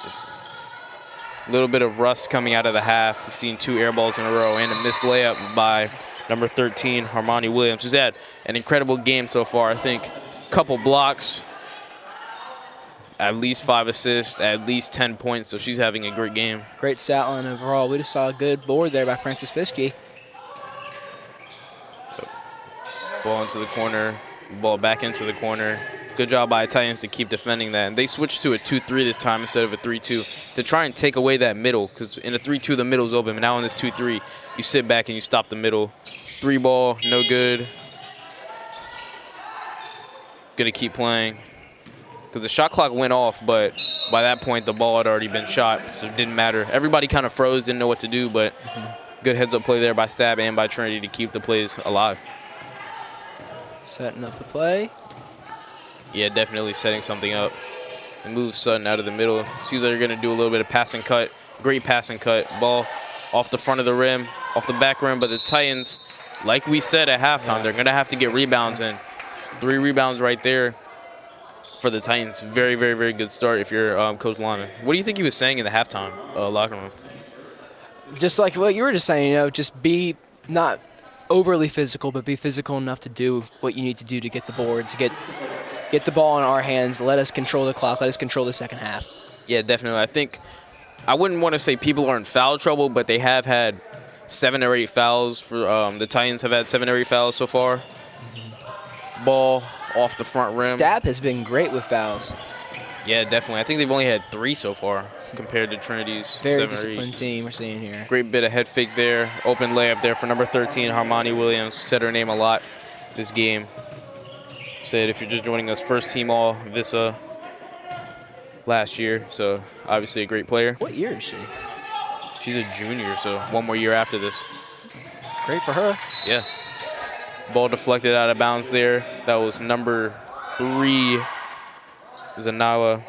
Speaker 1: A little bit of rust coming out of the half. We've seen 2 air balls in a row and a missed layup by number 13, Harmony Williams, who's had an incredible game so far. I think a couple blocks, at least 5 assists, at least 10 points, so she's having a great game.
Speaker 2: Great stat line overall. We just saw a good board there by Francis Fiske.
Speaker 1: Ball into the corner, ball back into the corner. Good job by Titans to keep defending that. And they switched to a 2-3 this time instead of a 3-2 to try and take away that middle, because in a 3-2, the middle's open. But now in this 2-3, you sit back and you stop the middle. 3-ball, no good. Gonna keep playing. Because the shot clock went off, but by that point, the ball had already been shot, so it didn't matter. Everybody kind of froze, didn't know what to do, but good heads-up play there by Stab and by Trinity to keep the plays alive.
Speaker 2: Setting up the play.
Speaker 1: Yeah, definitely setting something up. And move Sutton out of the middle. Seems like they're going to do a little bit of passing cut. Great passing cut. Ball off the front of the rim, off the back rim. But the Titans, like we said at halftime, they're going to have to get rebounds in. 3 rebounds right there for the Titans. Very, very, very good start if you're Coach Lana. What do you think he was saying in the halftime locker room?
Speaker 2: Just like what you were just saying, just be not overly physical, but be physical enough to do what you need to do to get the boards, get the ball in our hands, let us control the clock, let us control the second half.
Speaker 1: Yeah, definitely. I think I wouldn't want to say people are in foul trouble, but they have had 7 or 8 fouls. For the Titans have had 7 or 8 fouls so far. Ball off the front rim.
Speaker 2: Stab has been great with fouls.
Speaker 1: Yeah, definitely. I think they've only had 3 so far compared to Trinity's
Speaker 2: Very
Speaker 1: 7 or 8.
Speaker 2: disciplined team we're seeing here.
Speaker 1: Great bit of head fake there. Open layup there for number 13, Harmony Williams. Said her name a lot this game. Said if you're just joining us, first team all Visa last year. So obviously a great player.
Speaker 2: What year is she?
Speaker 1: She's a junior, so 1 more year after this.
Speaker 2: Great for her.
Speaker 1: Yeah. Ball deflected out of bounds there. That was number 3, Zanawa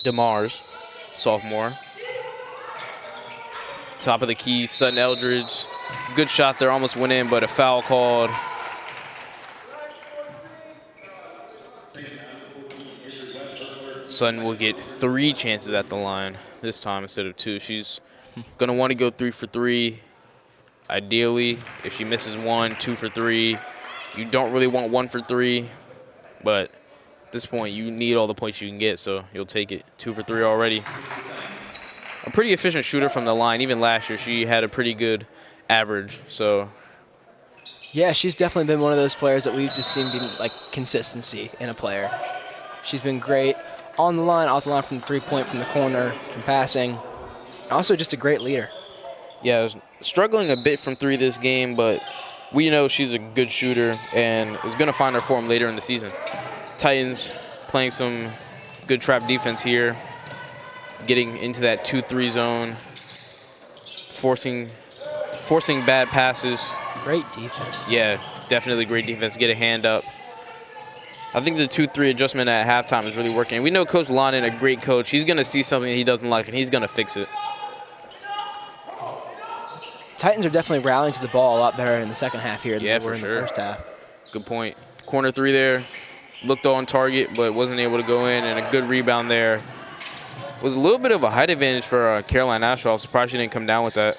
Speaker 1: DeMars, sophomore. Top of the key, Sutton Eldridge. Good shot there, almost went in, but a foul called. Sutton will get 3 chances at the line this time instead of 2. She's going to want to go 3 for 3. Ideally, if she misses 1, 2 for 3. You don't really want 1 for 3, but at this point, you need all the points you can get, so you'll take it. 2 for 3 already. A pretty efficient shooter from the line. Even last year, she had a pretty good average. So,
Speaker 2: yeah, she's definitely been one of those players that we've just seen be like consistency in a player. She's been great on the line, off the line, from the 3-point, from the corner, from passing. Also, just a great leader.
Speaker 1: Yeah, I was struggling a bit from 3 this game, but we know she's a good shooter and is going to find her form later in the season. Titans playing some good trap defense here, getting into that 2-3 zone, forcing bad passes.
Speaker 2: Great defense.
Speaker 1: Yeah, definitely great defense. Get a hand up. I think the 2-3 adjustment at halftime is really working. We know Coach Lonan, a great coach, he's going to see something that he doesn't like, and he's going to fix it.
Speaker 2: Titans are definitely rallying to the ball a lot better in the second half here than they were in
Speaker 1: sure.
Speaker 2: the first half.
Speaker 1: Good point. Corner 3 there. Looked on target, but wasn't able to go in, and a good rebound there. Was a little bit of a height advantage for Caroline Ashall. I'm surprised she didn't come down with that.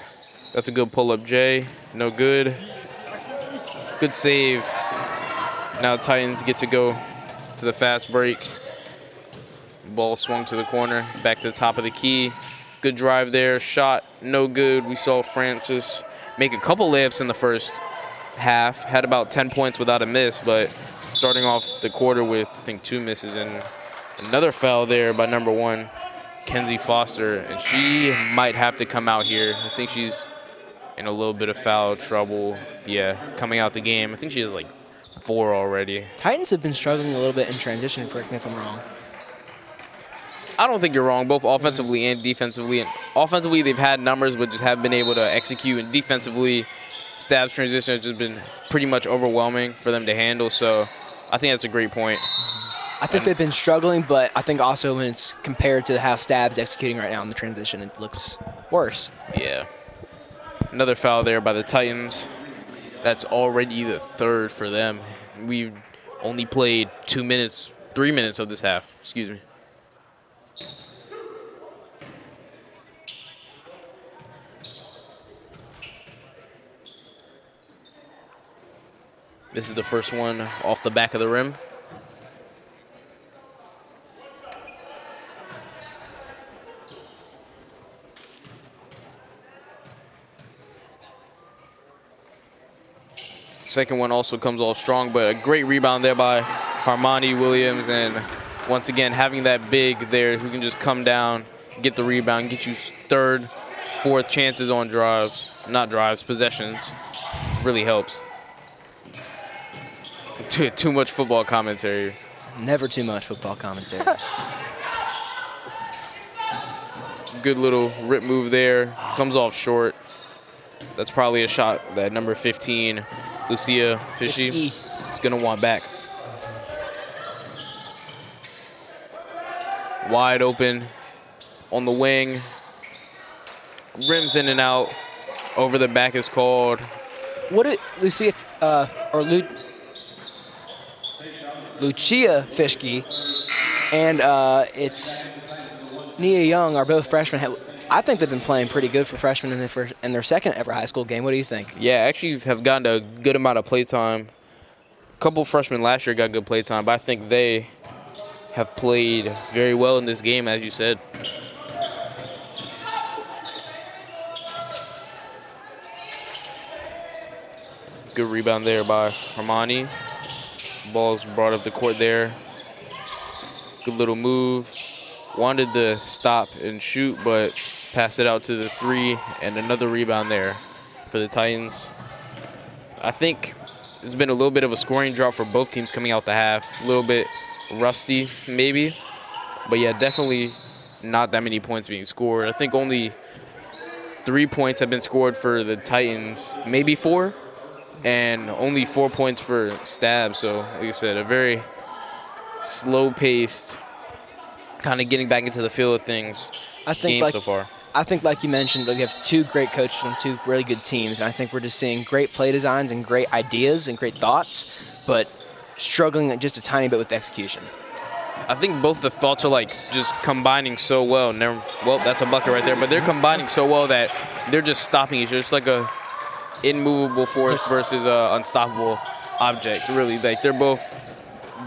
Speaker 1: That's a good pull-up, Jay. No good. Good save. Now the Titans get to go to the fast break. Ball swung to the corner, back to the top of the key. Good drive there. Shot, no good. We saw Francis make a couple layups in the first half. Had about 10 points without a miss, but starting off the quarter with, I think, 2 misses and another foul there by number 1, Kenzie Foster, and she might have to come out here. I think she's in a little bit of foul trouble. Yeah, coming out the game. I think she has like 4 already.
Speaker 2: Titans have been struggling a little bit in transition, correct me if I'm wrong.
Speaker 1: I don't think you're wrong, both offensively and defensively. And offensively, they've had numbers, but just haven't been able to execute. And defensively, Stab's transition has just been pretty much overwhelming for them to handle. So I think that's a great point.
Speaker 2: I think they've been struggling, but I think also when it's compared to how Stab's executing right now in the transition, it looks worse.
Speaker 1: Yeah. Another foul there by the Titans. That's already the 3rd for them. We only played 3 minutes of this half. Excuse me. This is the first one off the back of the rim. Second one also comes off strong, but a great rebound there by Harmony Williams. And once again, having that big there who can just come down, get the rebound, get you 3rd, 4th chances on drives. Not drives, possessions. Really helps. Too much football commentary.
Speaker 2: Never too much football commentary.
Speaker 1: Good little rip move there. Comes off short. That's probably a shot that number 15, Lucia Fishy, is going to want back. Wide open on the wing. Rims in and out. Over the back is called.
Speaker 2: What did Lucia Lucia Fischke and it's Nia Young are both freshmen. I think they've been playing pretty good for freshmen in their second ever high school game. What do you think?
Speaker 1: Yeah, actually have gotten a good amount of play time. A couple freshmen last year got good play time, but I think they have played very well in this game, as you said. Good rebound there by Hermione. Ball's brought up the court there. Good little move. Wanted to stop and shoot, but passed it out to the 3, and another rebound there for the Titans. I think it's been a little bit of a scoring drought for both teams coming out the half. A little bit rusty, maybe. But yeah, definitely not that many points being scored. I think only 3 points have been scored for the Titans, maybe 4. And only 4 points for Stab. So, like I said, a very slow-paced, kind of getting back into the feel of things game so far.
Speaker 2: I think, like you mentioned, we have 2 great coaches and 2 really good teams. And I think we're just seeing great play designs and great ideas and great thoughts, but struggling just a tiny bit with execution.
Speaker 1: I think both the thoughts are, like, just combining so well. And well, that's a bucket right there. But they're combining so well that they're just stopping each other. It's like a immovable force versus an unstoppable object. Really, like they're both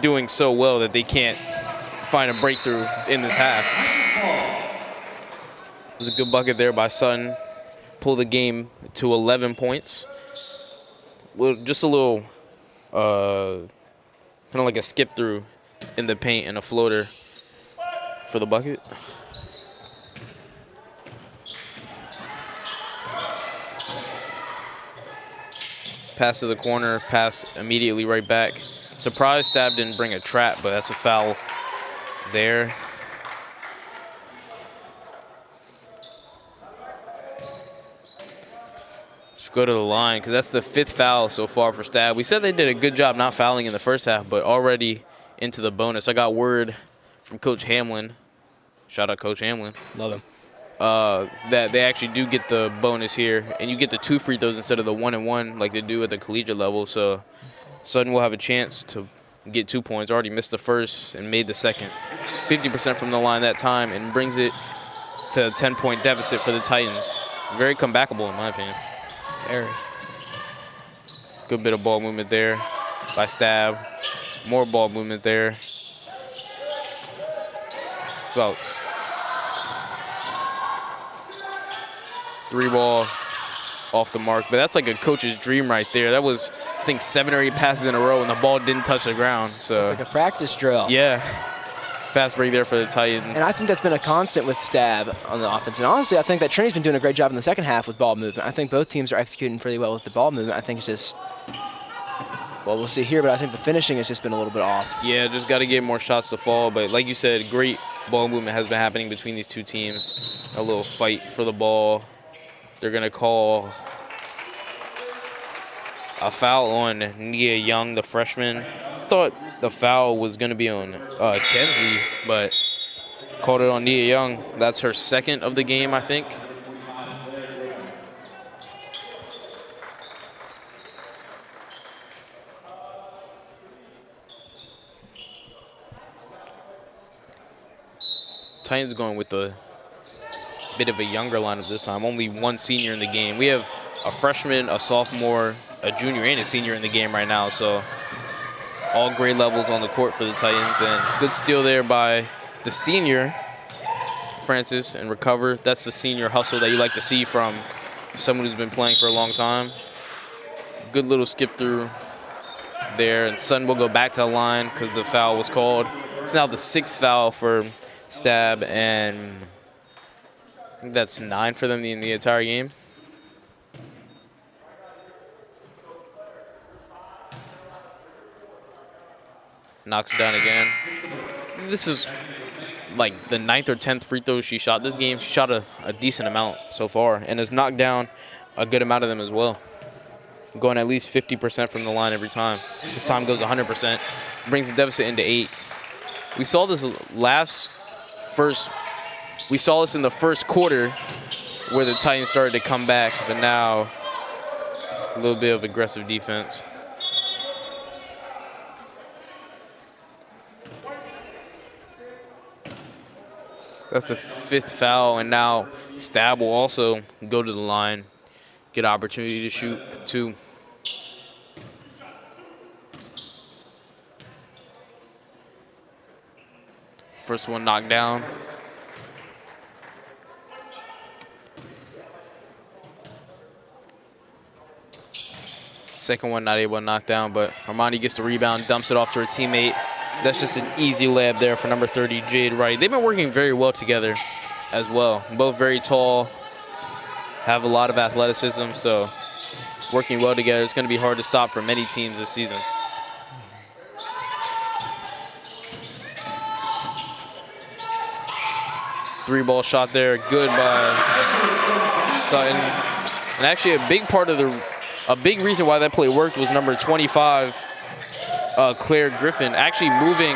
Speaker 1: doing so well that they can't find a breakthrough in this half. It was a good bucket there by Sutton. Pull the game to 11 points. Just a little, kind of like a skip through in the paint and a floater for the bucket. Pass to the corner, pass immediately right back. Surprised Stab didn't bring a trap, but that's a foul there. Just go to the line, because that's the 5th foul so far for Stab. We said they did a good job not fouling in the first half, but already into the bonus. I got word from Coach Hamlin. Shout out Coach Hamlin.
Speaker 2: Love him.
Speaker 1: That they actually do get the bonus here, and you get the 2 free throws instead of the 1 and 1 like they do at the collegiate level. So Sutton will have a chance to get 2 points. Already missed the first and made the second. 50% from the line that time, and brings it to a 10-point deficit for the Titans. Very comebackable in my opinion.
Speaker 2: Very.
Speaker 1: Good bit of ball movement there by Stab. More ball movement there. About 3 ball off the mark, but that's like a coach's dream right there. That was, I think, 7 or 8 passes in a row, and the ball didn't touch the ground. So
Speaker 2: like a practice drill.
Speaker 1: Yeah, Fast break there for the Titans.
Speaker 2: And I think that's been a constant with Stab on the offense. And honestly, I think that Trinity's been doing a great job in the second half with ball movement. I think both teams are executing pretty well with the ball movement. I think it's just, well, we'll see here, but I think the finishing has just been a little bit off.
Speaker 1: Yeah, just got to get more shots to fall. But like you said, great ball movement has been happening between these two teams. A little fight for the ball. They're going to call a foul on Nia Young, the freshman. Thought the foul was going to be on Kenzie, but called it on Nia Young. That's her second of the game, I think. Titans going with a bit of a younger lineup this time. Only one senior in the game. We have a freshman, a sophomore, a junior, and a senior in the game right now. So all grade levels on the court for the Titans. And good steal there by the senior, Francis, and recover. That's the senior hustle that you like to see from someone who's been playing for a long time. Good little skip through there. And Sutton will go back to the line because the foul was called. It's now the 6th foul for Stab, and I think that's 9 for them in the entire game. Knocks it down again. This is like the 9th or 10th free throw she shot this game. She shot a decent amount so far and has knocked down a good amount of them as well. Going at least 50% from the line every time. This time goes 100%. Brings the deficit into 8. We saw this we saw this in the first quarter where the Titans started to come back, but now a little bit of aggressive defense. That's the 5th foul, and now Stab will also go to the line, get an opportunity to shoot 2. First one knocked down. Second one not able to knock down, but Armani gets the rebound, dumps it off to her teammate. That's just an easy layup there for number 30, Jade Wright. They've been working very well together as well. Both very tall, have a lot of athleticism, so working well together. It's going to be hard to stop for many teams this season. Three-ball shot there, good by Sutton. And actually a big reason why that play worked was number 25, Claire Griffin, actually moving.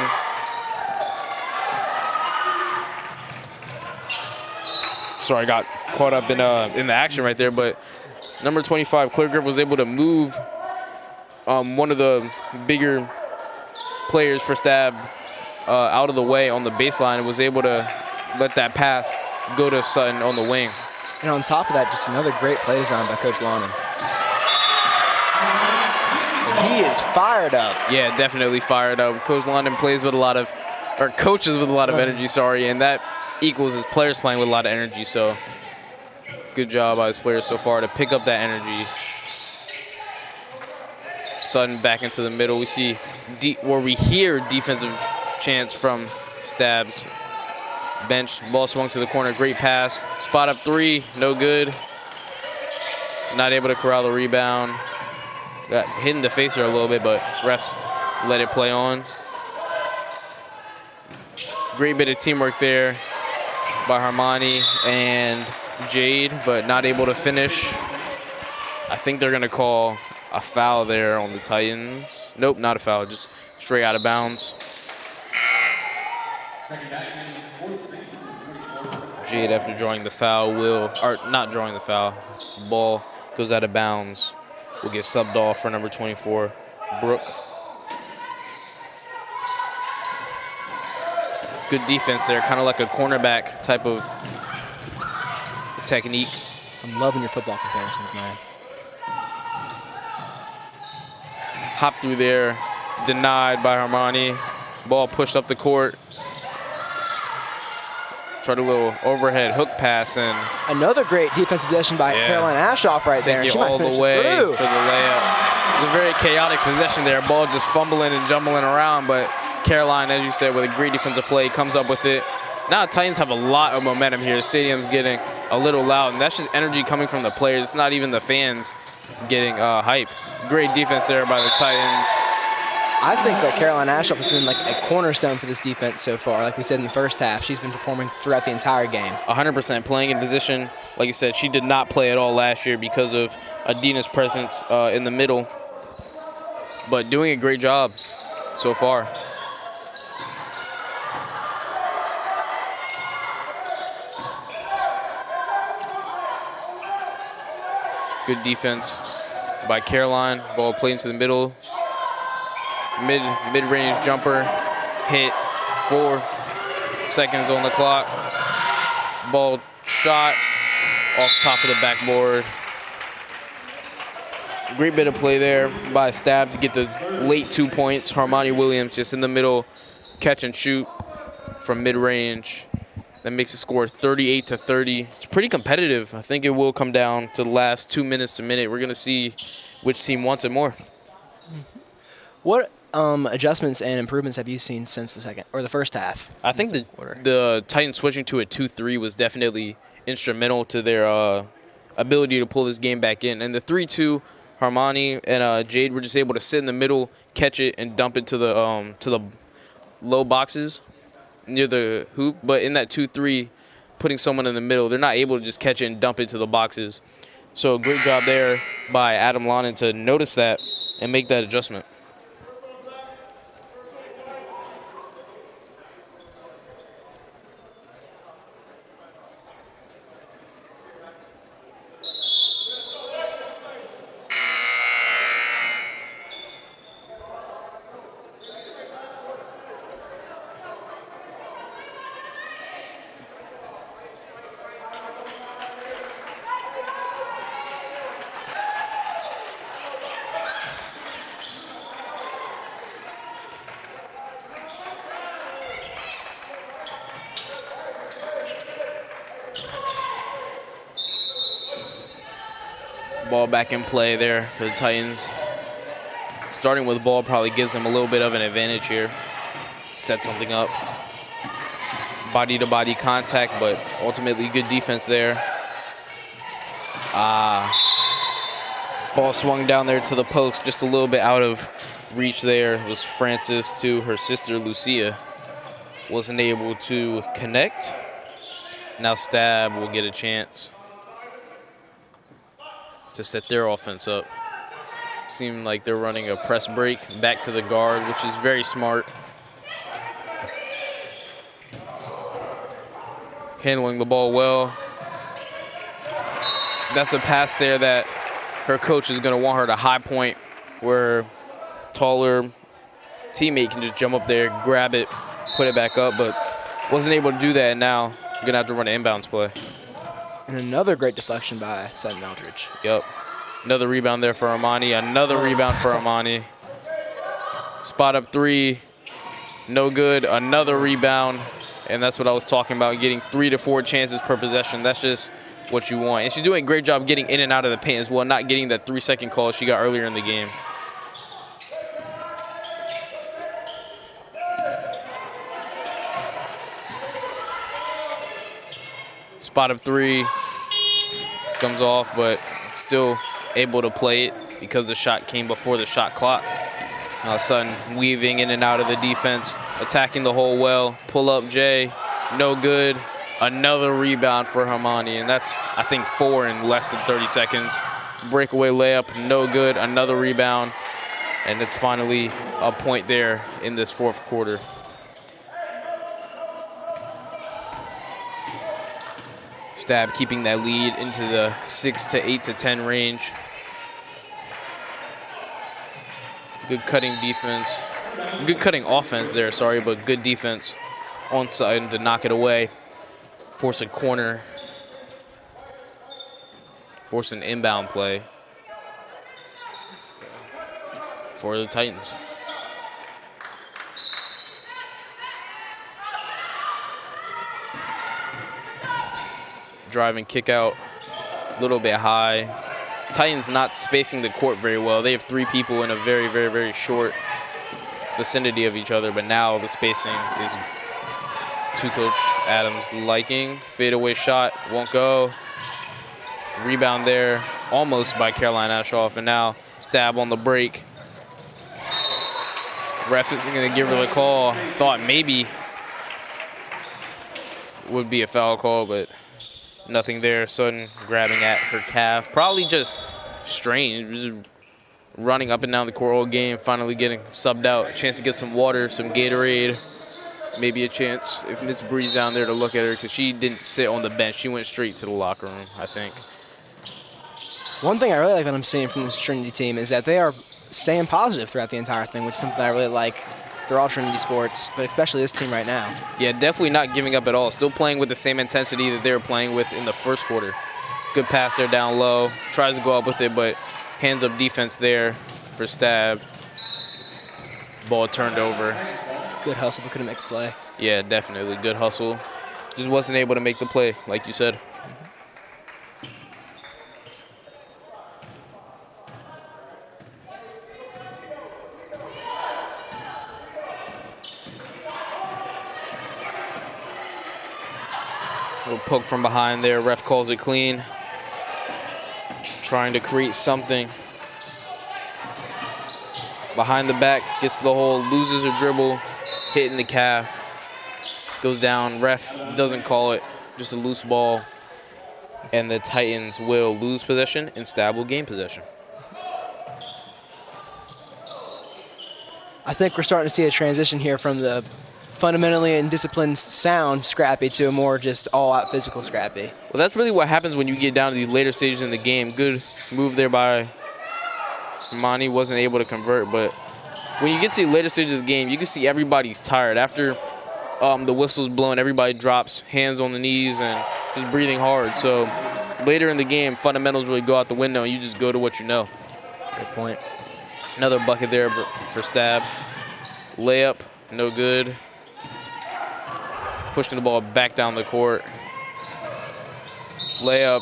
Speaker 1: Sorry, I got caught up in the action right there, but number 25, Claire Griffin, was able to move one of the bigger players for Stab out of the way on the baseline and was able to let that pass go to Sutton on the wing.
Speaker 2: And on top of that, just another great play design by Coach Lonnon. He is fired up.
Speaker 1: Yeah, definitely fired up. Coach London coaches with a lot of energy, sorry, and that equals his players playing with a lot of energy, so good job by his players so far to pick up that energy. Sutton back into the middle. We see where we hear defensive chants from Stab's bench. Ball swung to the corner, great pass. Spot up 3, no good. Not able to corral the rebound. Got hit in the face there a little bit, but refs let it play on. Great bit of teamwork there by Harmony and Jade, but not able to finish. I think they're going to call a foul there on the Titans. Nope, not a foul, just straight out of bounds. Jade, after drawing the foul, not drawing the foul, the ball goes out of bounds. Will get subbed off for number 24, Brooke. Good defense there, kind of like a cornerback type of technique.
Speaker 2: I'm loving your football comparisons, man.
Speaker 1: Hop through there, denied by Harmony. Ball pushed up the court. Tried a little overhead hook pass, and
Speaker 2: another great defensive possession by Caroline Ashoff right there.
Speaker 1: Take it all the way for the layup. It was a very chaotic possession there. Ball just fumbling and jumbling around, but Caroline, as you said, with a great defensive play, comes up with it. Now Titans have a lot of momentum here. The stadium's getting a little loud, and that's just energy coming from the players. It's not even the fans getting hype. Great defense there by the Titans.
Speaker 2: I think that Caroline Ashhoff has been like a cornerstone for this defense so far. Like we said in the first half, she's been performing throughout the entire game.
Speaker 1: 100% playing in position. Like you said, she did not play at all last year because of Adina's presence in the middle, but doing a great job so far. Good defense by Caroline. Ball played into the middle. Mid-range jumper, hit, 4 seconds on the clock. Ball shot off top of the backboard. Great bit of play there by Stab to get the late 2 points. Harmony Williams just in the middle, catch and shoot from mid-range. That makes the score 38-30. It's pretty competitive. I think it will come down to the last 2 minutes to minute. We're going to see which team wants it more.
Speaker 2: What adjustments and improvements have you seen since the first half?
Speaker 1: I think the Titans switching to a 2-3 was definitely instrumental to their ability to pull this game back in. And the 3-2, Harmony and Jade were just able to sit in the middle, catch it, and dump it to the low boxes near the hoop. But in that 2-3, putting someone in the middle, they're not able to just catch it and dump it to the boxes. So great job there by Adam Lonan to notice that and make that adjustment. Ball back in play there for the Titans. Starting with the ball probably gives them a little bit of an advantage here. Set something up. Body-to-body contact, but ultimately good defense there. Ball swung down there to the post, just a little bit out of reach there. It was Francis to her sister, Lucia. Wasn't able to connect. Now Stab will get a chance to set their offense up. Seemed like they're running a press break back to the guard, which is very smart. Handling the ball well. That's a pass there that her coach is going to want her to high point, where her taller teammate can just jump up there, grab it, put it back up, but wasn't able to do that, and now you're going to have to run an inbounds play.
Speaker 2: And another great deflection by Sutton Eldridge.
Speaker 1: Yep. Another rebound there for Armani. Another rebound for Armani. Spot up 3. No good. Another rebound. And that's what I was talking about, getting 3 to 4 chances per possession. That's just what you want. And she's doing a great job getting in and out of the paint as well, not getting that 3-second call she got earlier in the game. Spot up 3. Comes off, but still able to play it because the shot came before the shot clock. Now Sutton weaving in and out of the defense, attacking the hole well. Pull up Jay, no good. Another rebound for Harmony, and that's, I think, 4 in less than 30 seconds. Breakaway layup, no good. Another rebound, and it's finally a point there in this fourth quarter. Stab keeping that lead into the 6 to 8 to 10 range. Good cutting defense. Good cutting offense there, sorry, but good defense on side to knock it away. Force a corner. Force an inbound play for the Titans. Drive and kick out a little bit high. Titans not spacing the court very well. They have 3 people in a very, very, very short vicinity of each other, but now the spacing is to Coach Adams' liking. Fadeaway shot won't go. Rebound there, almost by Caroline Ashoff, and now Stab on the break. Ref isn't going to give her the call. Thought maybe would be a foul call, but nothing there. Sutton grabbing at her calf. Probably just strained, just running up and down the court all game, finally getting subbed out. A chance to get some water, some Gatorade. Maybe a chance if Miss Bree's down there to look at her, because she didn't sit on the bench. She went straight to the locker room, I think.
Speaker 2: One thing I really like that I'm seeing from this Trinity team is that they are staying positive throughout the entire thing, which is something I really like through all Trinity sports, but especially this team right now.
Speaker 1: Yeah, definitely not giving up at all. Still playing with the same intensity that they were playing with in the first quarter. Good pass there down low. Tries to go up with it, but hands up defense there for Stab. Ball turned over.
Speaker 2: Good hustle, but couldn't make the play.
Speaker 1: Yeah, definitely. Good hustle. Just wasn't able to make the play, like you said. Little poke from behind there. Ref calls it clean. Trying to create something. Behind the back, gets to the hole, loses her dribble, hitting the calf. Goes down. Ref doesn't call it. Just a loose ball. And the Titans will lose possession and Stab will gain possession.
Speaker 2: I think we're starting to see a transition here from the fundamentally and disciplined sound Scrappy to a more just all-out physical Scrappy.
Speaker 1: Well, that's really what happens when you get down to the later stages in the game. Good move there by Mani, wasn't able to convert, but when you get to the later stages of the game, you can see everybody's tired. After the whistle's blown, everybody drops, hands on the knees, and just breathing hard. So later in the game, fundamentals really go out the window, and you just go to what you know.
Speaker 2: Good point.
Speaker 1: Another bucket there for Stab. Layup, no good. Pushing the ball back down the court. Layup.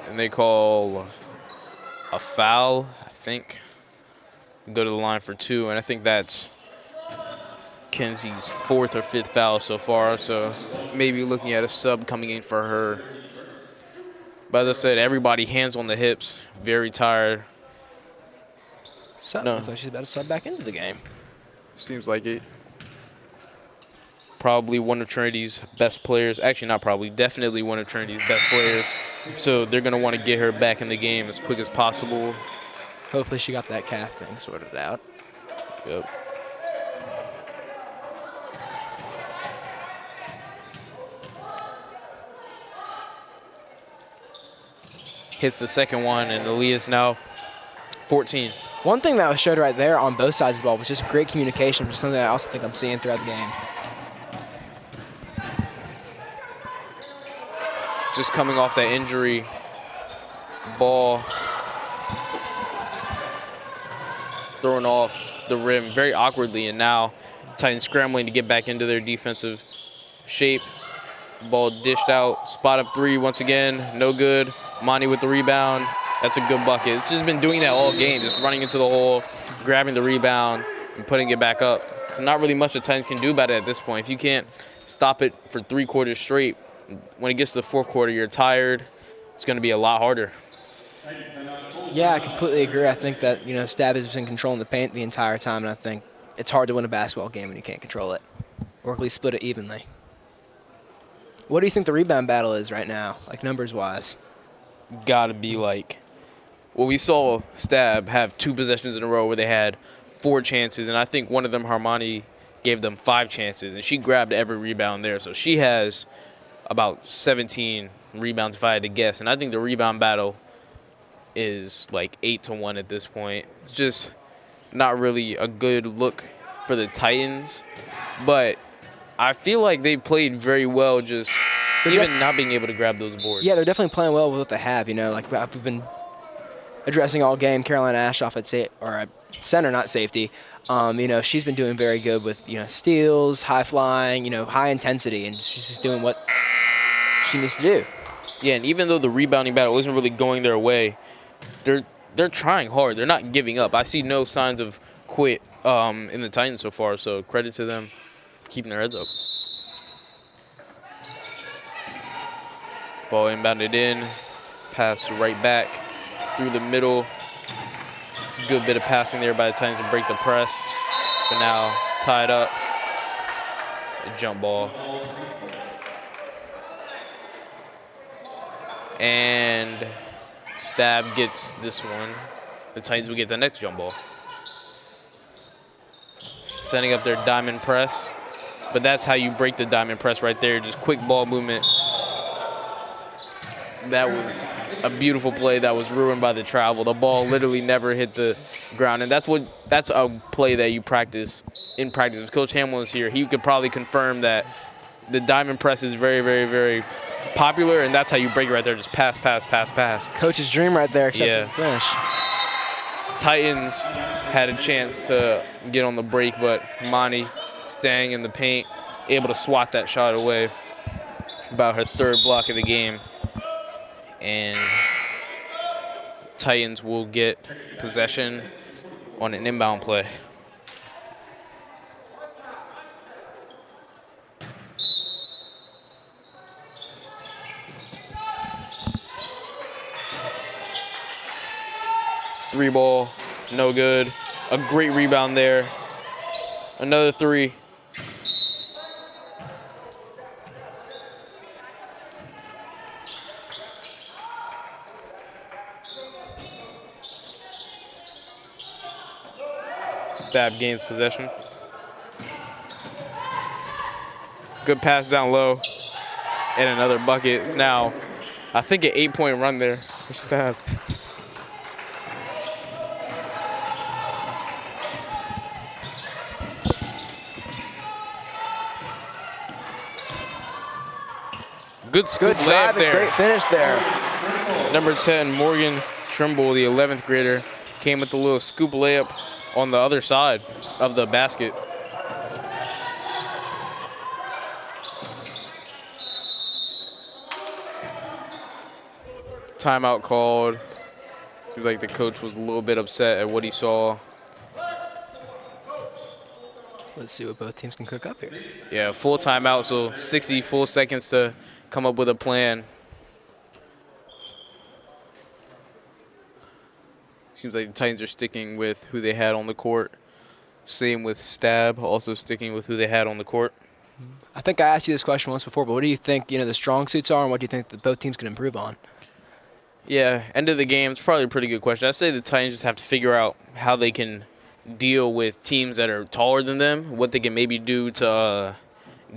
Speaker 1: And they call a foul, I think. Go to the line for 2, and I think that's Kenzie's 4th or 5th foul so far, so maybe looking at a sub coming in for her. But as I said, everybody hands on the hips, very tired.
Speaker 2: No. Looks like she's about to sub back into the game.
Speaker 1: Seems like it. Probably one of Trinity's best players. Actually, not probably. Definitely one of Trinity's best players. So they're going to want to get her back in the game as quick as possible.
Speaker 2: Hopefully she got that calf thing sorted out.
Speaker 1: Yep. Hits the second one, and the lead is now 14.
Speaker 2: One thing that was showed right there on both sides of the ball was just great communication, which is something I also think I'm seeing throughout the game.
Speaker 1: Just coming off that injury, ball thrown off the rim very awkwardly, and now Titans scrambling to get back into their defensive shape. Ball dished out, spot up 3 once again, no good. Monty with the rebound. That's a good bucket. It's just been doing that all game, just running into the hole, grabbing the rebound, and putting it back up. So not really much the Titans can do about it at this point. If you can't stop it for 3 quarters straight, when it gets to the 4th quarter, you're tired. It's going to be a lot harder.
Speaker 2: Yeah, I completely agree. I think that, Stab has been controlling the paint the entire time, and I think it's hard to win a basketball game when you can't control it, or at least split it evenly. What do you think the rebound battle is right now, like numbers-wise?
Speaker 1: Got to be like, well, we saw Stab have 2 possessions in a row where they had 4 chances, and I think one of them, Harmani, gave them 5 chances, and she grabbed every rebound there. So she has about 17 rebounds if I had to guess, and I think the rebound battle is like 8-1 at this point. It's just not really a good look for the Titans, but I feel like they played very well, just even not being able to grab those boards.
Speaker 2: Yeah, they're definitely playing well with what they have. Like we've been addressing all game. Caroline Ashoff at center, not safety. She's been doing very good with steals, high flying, high intensity, and she's just doing what she needs to do.
Speaker 1: Yeah, and even though the rebounding battle isn't really going their way, they're trying hard. They're not giving up. I see no signs of quit in the Titans so far, so credit to them keeping their heads up. Ball inbounded in, pass right back through the middle. It's a good bit of passing there by the Titans to break the press, but now tied up. A jump ball. And Stab gets this one. The Titans will get the next jump ball. Setting up their diamond press. But that's how you break the diamond press right there. Just quick ball movement. That was a beautiful play that was ruined by the travel. The ball literally never hit the ground. And that's a play that you practice in practice. If Coach Hamill is here, he could probably confirm that the diamond press is very, very, very popular, and that's how you break it right there. Just pass, pass, pass, pass.
Speaker 2: Coach's dream right there, except for the finish.
Speaker 1: Titans had a chance to get on the break, but Monty staying in the paint, able to swat that shot away. About her third block of the game. And Titans will get possession on an inbound play. Three ball, no good. A great rebound there. Another three. Stab gains possession. Good pass down low. And another bucket. It's now, I think, an 8-point run there for Stab. Good layup there.
Speaker 2: Great finish there.
Speaker 1: Number 10, Morgan Trimble, the 11th grader, came with a little scoop layup on the other side of the basket. Timeout called. Seems like the coach was a little bit upset at what he saw.
Speaker 2: Let's see what both teams can cook up here.
Speaker 1: Yeah, full timeout, so 60 full seconds to come up with a plan. Seems like the Titans are sticking with who they had on the court. Same with Stab, also sticking with who they had on the court.
Speaker 2: I think I asked you this question once before, but what do you think, the strong suits are, and what do you think that both teams can improve on?
Speaker 1: Yeah, end of the game, it's probably a pretty good question. I'd say the Titans just have to figure out how they can deal with teams that are taller than them, what they can maybe do to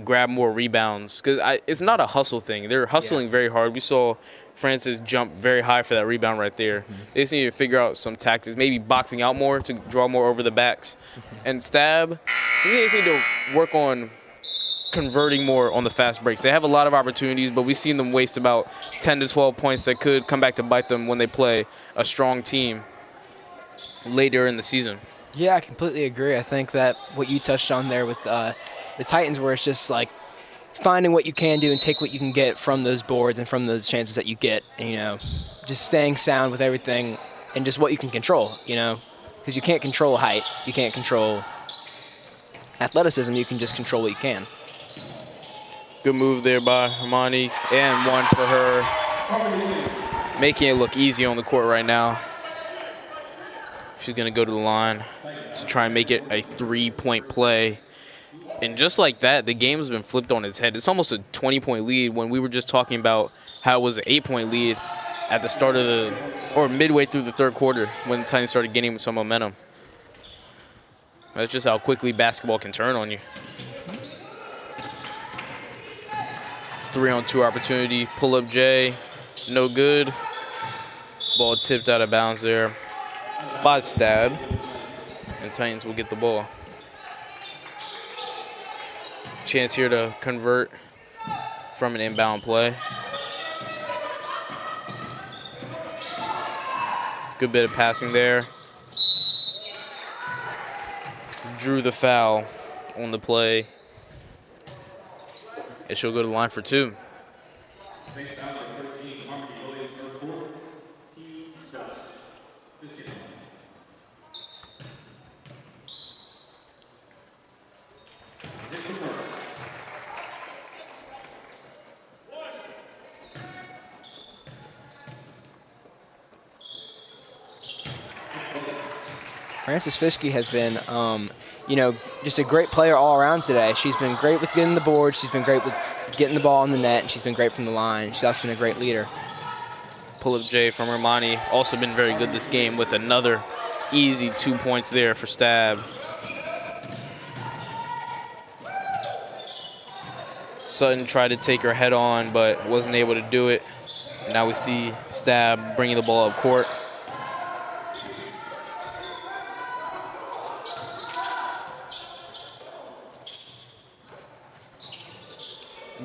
Speaker 1: grab more rebounds. Because it's not a hustle thing. They're hustling very hard. We saw Francis jump very high for that rebound right there. They just need to figure out some tactics, maybe boxing out more to draw more over the backs. And Stab, they just need to work on converting more on the fast breaks. They have a lot of opportunities, but we've seen them waste about 10 to 12 points that could come back to bite them when they play a strong team later in the season.
Speaker 2: Yeah, I completely agree. I think that what you touched on there with the Titans, where it's just like finding what you can do and take what you can get from those boards and from those chances that you get, and, just staying sound with everything and just what you can control, because you can't control height. You can't control athleticism. You can just control what you can.
Speaker 1: Good move there by Hermione, and one for her, making it look easy on the court right now. She's going to go to the line to try and make it a 3-point play. And just like that, the game has been flipped on its head. It's almost a 20-point lead when we were just talking about how it was an 8-point lead at the start of or midway through the third quarter when the Titans started gaining some momentum. That's just how quickly basketball can turn on you. 3-on-2 opportunity, pull-up J, no good. Ball tipped out of bounds there by Stab, and Titans will get the ball. Chance here to convert from an inbound play. Good bit of passing there. Drew the foul on the play. And she'll go to the line for two.
Speaker 2: Frances Fiske has been, just a great player all around today. She's been great with getting the board. She's been great with getting the ball in the net. And she's been great from the line. She's also been a great leader.
Speaker 1: Pull-up J from Hermione. Also been very good this game with another easy 2 points there for Stab. Sutton tried to take her head on, but wasn't able to do it. Now we see Stab bringing the ball up court.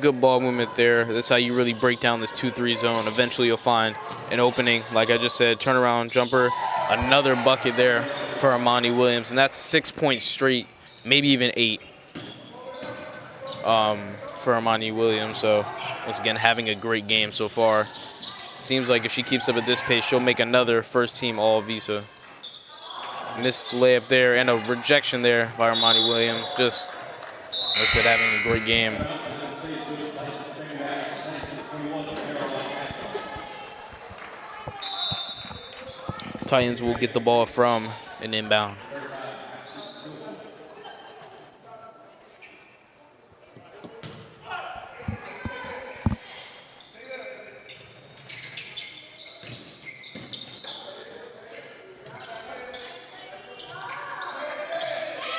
Speaker 1: Good ball movement there. That's how you really break down this 2-3 zone. Eventually you'll find an opening. Like I just said, turnaround jumper. Another bucket there for Armani Williams. And that's 6 points straight, maybe even 8 for Armani Williams. So once again, having a great game so far. Seems like if she keeps up at this pace, she'll make another first-team All-Visa. Missed layup there and a rejection there by Armani Williams. Just, like I said, having a great game. Titans will get the ball from an inbound.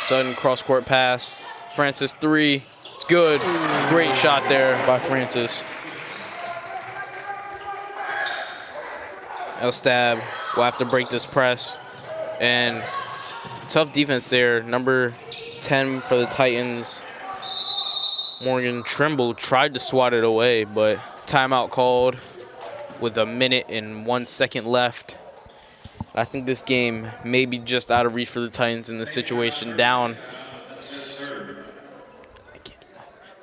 Speaker 1: Sudden cross-court pass. Francis 3. It's good. Great shot there by Francis. El Stab will have to break this press. And tough defense there. Number 10 for the Titans, Morgan Trimble, tried to swat it away, but timeout called with 1 minute and 1 second left. I think this game may be just out of reach for the Titans in this situation. Down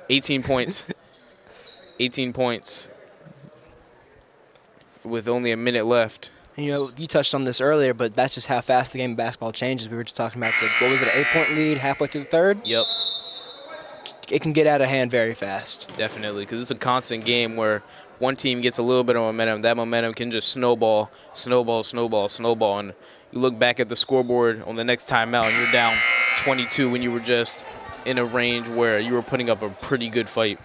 Speaker 1: 18 points. 18 points with only 1 minute left.
Speaker 2: You touched on this earlier, but that's just how fast the game of basketball changes. We were just talking about what was it, an 8-point lead halfway through the third?
Speaker 1: Yep.
Speaker 2: It can get out of hand very fast.
Speaker 1: Definitely, because it's a constant game where one team gets a little bit of momentum. That momentum can just snowball. And you look back at the scoreboard on the next timeout, and you're down 22 when you were just in a range where you were putting up a pretty good fight.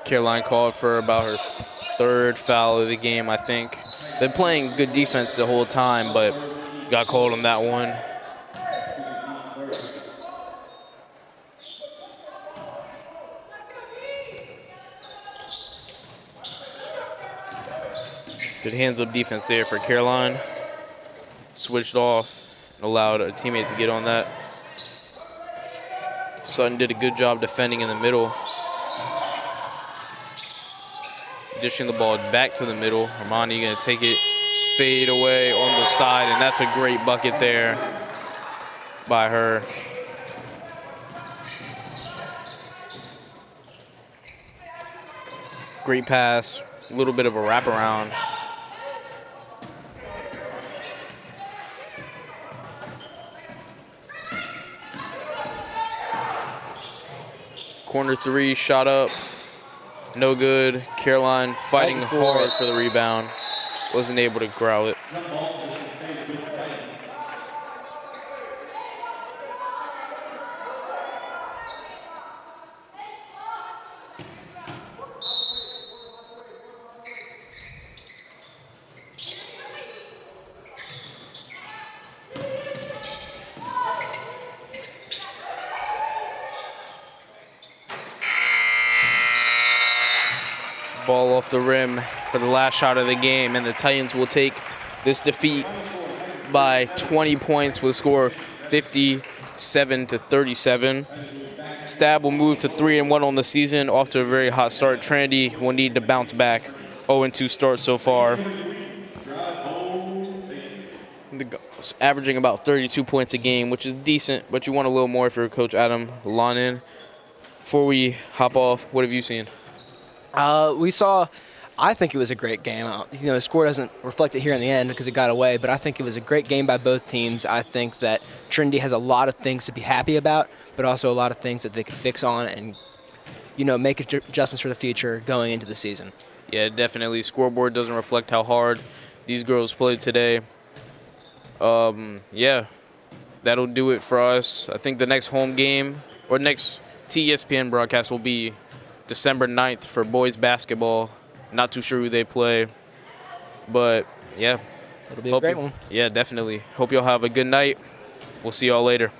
Speaker 1: Caroline called for about her 3rd foul of the game, I think. Been playing good defense the whole time, but got called on that one. Good hands-up defense there for Caroline. Switched off and allowed a teammate to get on that. Sutton did a good job defending in the middle. Dishing the ball back to the middle. Armani gonna take it, fade away on the side, and that's a great bucket there by her. Great pass, a little bit of a wraparound. Corner 3, shot up. No good. Caroline fighting hard for the rebound. Wasn't able to growl it. Ball off the rim for the last shot of the game, and the Titans will take this defeat by 20 points with a score of 57-37. Stab will move to 3-1 on the season, off to a very hot start. Trinity will need to bounce back. 0-2 start so far. Averaging about 32 points a game, which is decent, but you want a little more if you're Coach Adam Lonin. Before we hop off, what have you seen?
Speaker 2: We saw I think it was a great game. The score doesn't reflect it here in the end because it got away, but I think it was a great game by both teams. I think that Trinity has a lot of things to be happy about, but also a lot of things that they could fix on and, make adjustments for the future going into the season.
Speaker 1: Yeah, definitely. Scoreboard doesn't reflect how hard these girls played today. Yeah, that'll do it for us. I think the next home game or next TSPN broadcast will be December 9th for boys basketball. Not too sure who they play, but yeah.
Speaker 2: It'll be a great one.
Speaker 1: Yeah, definitely. Hope y'all have a good night. We'll see y'all later.